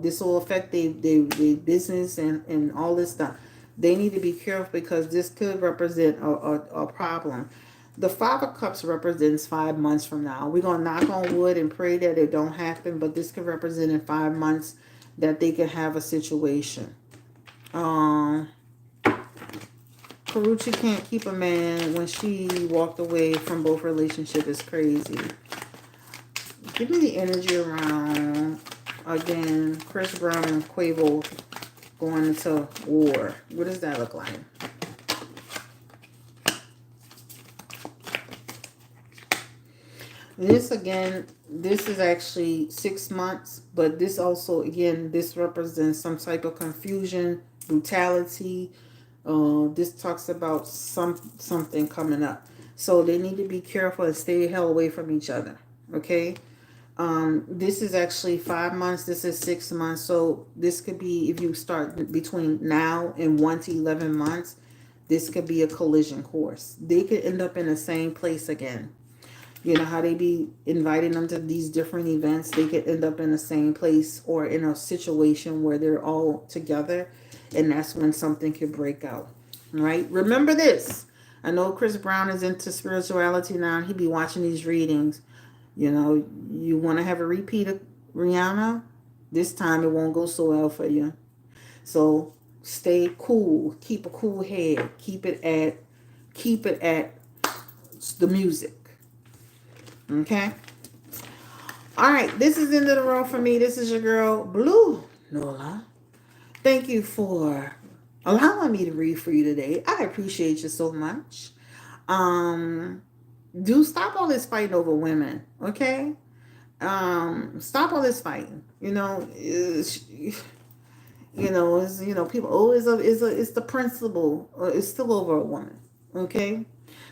this will affect their business and all this stuff. They need to be careful because this could represent a problem. The Five of Cups represents 5 months from now. We're going to knock on wood and pray that it don't happen, but this could represent in 5 months that they could have a situation. Karrueche can't keep a man when she walked away from both relationships is crazy. Give me the energy around, again, Chris Brown and Quavo going into war. What does that look like? This, again, this is actually 6 months, but this also, again, this represents some type of confusion, brutality. This talks about something coming up. So they need to be careful and stay the hell away from each other, okay? This is actually 5 months. This is 6 months. So this could be, if you start between now and 1 to 11 months, this could be a collision course. They could end up in the same place again. You know how they be inviting them to these different events? They could end up in the same place or in a situation where they're all together. And that's when something could break out. Right? Remember this. I know Chris Brown is into spirituality now. He be watching these readings. You want to have a repeat of Rihanna? This time it won't go so well for you. So stay cool. Keep a cool head. Keep it at the music. Okay? All right. This is the end of the road for me. This is your girl, Blue Nola. Thank you for allowing me to read for you today. I appreciate you so much. Do stop all this fighting over women, okay? Stop all this fighting. It's people. Oh, it's the principle. It's still over a woman, okay?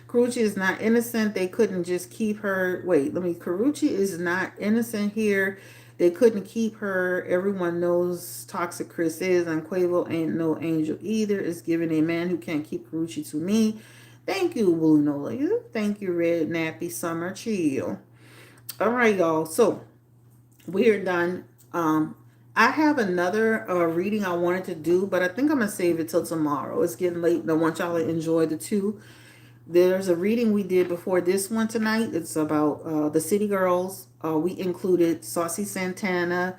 Karrueche is not innocent. They couldn't just keep her. Karrueche is not innocent here. They couldn't keep her. Everyone knows toxic Chris is, and Quavo ain't no angel either. It's giving a man who can't keep Karrueche to me. Thank you, Blue Nola. Thank you, Red Nappy Summer. Chill. All right, y'all. So we're done. I have another reading I wanted to do, but I think I'm going to save it till tomorrow. It's getting late, and I want y'all to enjoy the two. There's a reading we did before this one tonight. It's about the City Girls. We included Saucy Santana.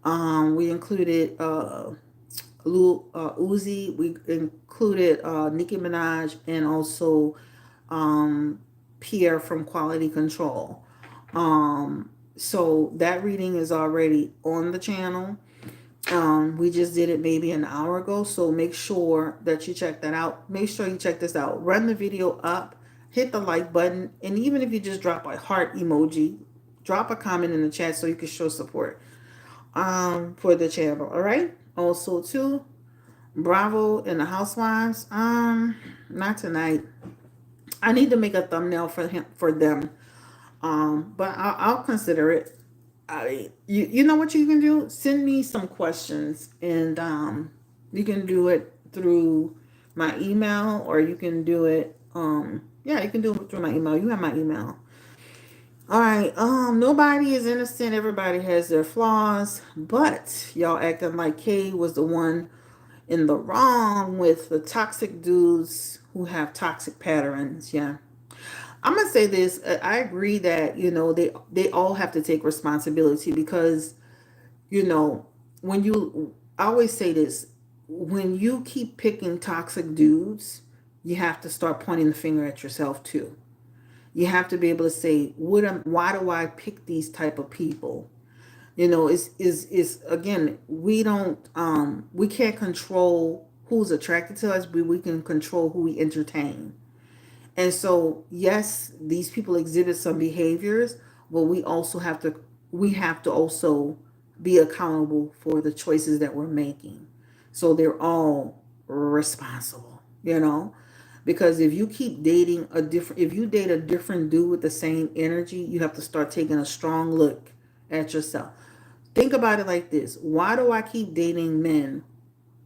We included Lil Uzi. We included Nicki Minaj and also Pierre from Quality Control. So that reading is already on the channel. We just did it maybe an hour ago, so make sure that you check that out. Make sure you check this out. Run the video up, hit the like button, and even if you just drop a heart emoji, drop a comment in the chat so you can show support for the channel. All right. Also, too, Bravo and the Housewives. Not tonight. I need to make a thumbnail for them. But I'll consider it. You know what you can do? Send me some questions, and you can do it through my email, or you can do it. Yeah, you can do it through my email. You have my email. All right. Nobody is innocent. Everybody has their flaws, but y'all acting like Kay was the one in the wrong with the toxic dudes who have toxic patterns. Yeah. I'm gonna say this. I agree that they all have to take responsibility because when you I always say this, when you keep picking toxic dudes, you have to start pointing the finger at yourself too. You have to be able to say, why do I pick these type of people? Is again, we can't control who's attracted to us, but we can control who we entertain. And so, yes, these people exhibit some behaviors, but we have to also be accountable for the choices that we're making. So they're all responsible. Because if you date a different dude with the same energy, you have to start taking a strong look at yourself. Think about it like this. Why do I keep dating men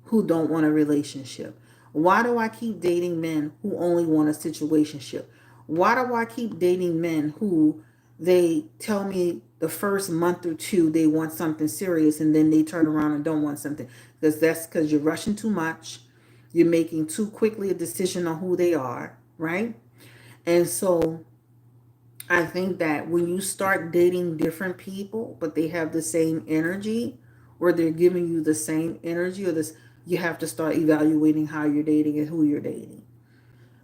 who don't want a relationship? Why do I keep dating men who only want a situationship? Why do I keep dating men who they tell me the first month or two they want something serious and then they turn around and don't want something? Because you're rushing too much. You're making too quickly a decision on who they are, right? And so I think that when you start dating different people, but they have the same energy, or they're giving you the same energy, or this, you have to start evaluating how you're dating and who you're dating.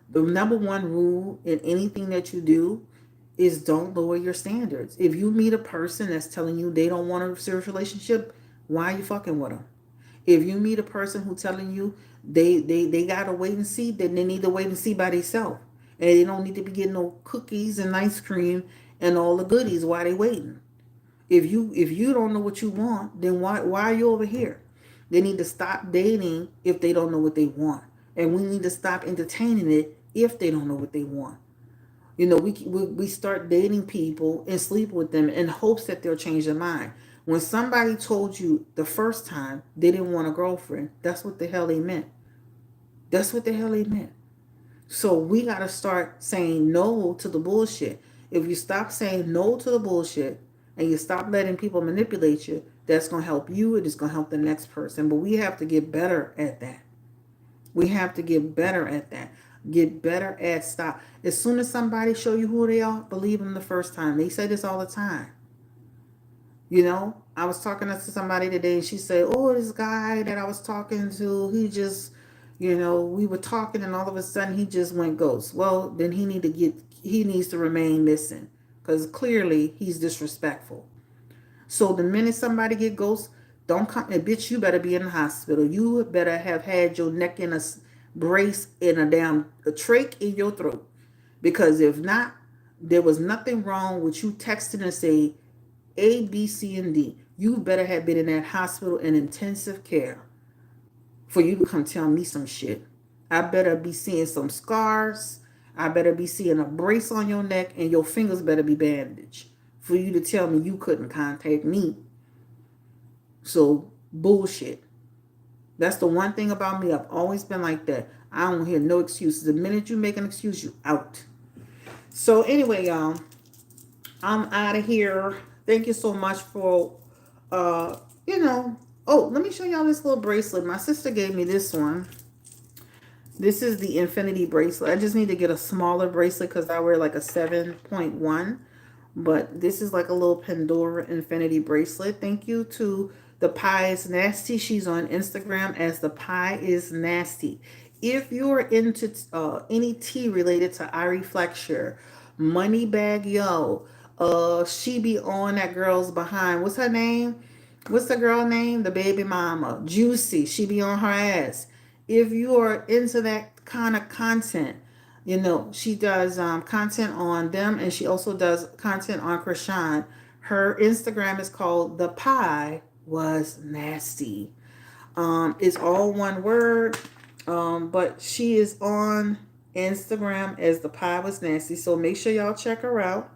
The number one rule in anything that you do is don't lower your standards. If you meet a person that's telling you they don't want a serious relationship, why are you fucking with them? If you meet a person who's telling you they gotta wait and see, then they need to wait and see by themselves. And they don't need to be getting no cookies and ice cream and all the goodies while they waiting. If you don't know what you want, then why are you over here? They need to stop dating if they don't know what they want. And we need to stop entertaining it if they don't know what they want. We start dating people and sleep with them in hopes that they'll change their mind. When somebody told you the first time they didn't want a girlfriend, that's what the hell they meant. That's what the hell they meant. So we got to start saying no to the bullshit. If you stop saying no to the bullshit and you stop letting people manipulate you, that's going to help you. It is going to help the next person. But we have to get better at that. We have to get better at that. Get better at stop. As soon as somebody show you who they are, believe them the first time. They say this all the time. I was talking to somebody today and she said, oh, this guy that I was talking to, he just, we were talking and all of a sudden he just went ghost. Well, then he needs to remain missing because clearly he's disrespectful. So the minute somebody get ghost, don't come, and bitch, you better be in the hospital. You better have had your neck in a brace and a trach in your throat. Because if not, there was nothing wrong with you texting and say A, B, C, and D. You better have been in that hospital in intensive care for you to come tell me some shit. I better be seeing some scars. I better be seeing a brace on your neck, and your fingers better be bandaged for you to tell me you couldn't contact me. So, bullshit. That's the one thing about me. I've always been like that. I don't hear no excuses. The minute you make an excuse, you out. So, anyway, y'all, I'm out of here. Thank you so much for, oh, let me show y'all this little bracelet. My sister gave me this one. This is the infinity bracelet. I just need to get a smaller bracelet because I wear like a 7.1. But this is like a little Pandora infinity bracelet. Thank you to The Pie is Nasty. She's on Instagram as The Pie is Nasty. If you're into any tea related to Ari Flexure, Moneybag Yo. She be on that girl's behind. What's her name? What's the girl name? The baby mama. Juicy. She be on her ass. If you are into that kind of content, you know, she does content on them, and she also does content on Krishan. Her Instagram is called The Pie Was Nasty. It's all one word. But she is on Instagram as The Pie Was Nasty. So make sure y'all check her out.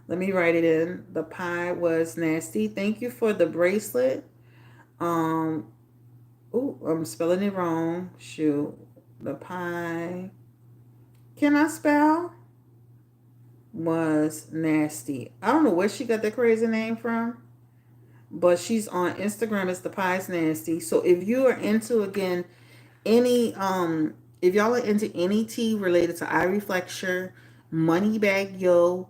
Let me write it in. The Pie Was Nasty. Thank you for the bracelet. Um, oh, I'm spelling it wrong. Shoot. The Pie. Can I spell? Was Nasty. I don't know where she got that crazy name from, but she's on Instagram as The Pie's Nasty. So if you are into, again, any if y'all are into any tea related to eye reflecture, money bag yo,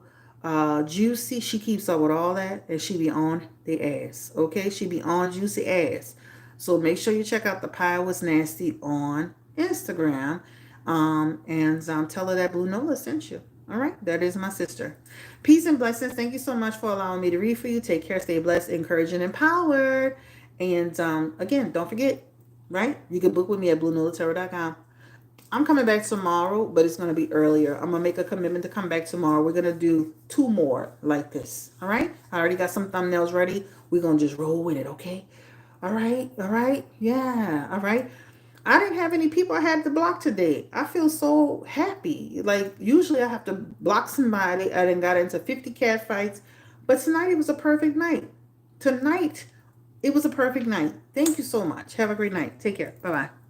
juicy, she keeps up with all that, and she be on the ass. Okay, she be on juicy ass. So make sure you check out The Pie Was Nasty on Instagram, and tell her that Blue Nola sent you. All right, that is my sister. Peace and blessings. Thank you so much for allowing me to read for you. Take care, stay blessed, encouraged, and empowered. And again, don't forget, right? You can book with me at BlueNolaTarot.com. I'm coming back tomorrow, but it's going to be earlier. I'm going to make a commitment to come back tomorrow. We're going to do 2 more like this. All right? I already got some thumbnails ready. We're going to just roll with it, okay? All right? All right? Yeah. All right? I didn't have any people I had to block today. I feel so happy. Like, usually I have to block somebody. I done got into 50 cat fights. But tonight it was a perfect night. Tonight it was a perfect night. Thank you so much. Have a great night. Take care. Bye-bye.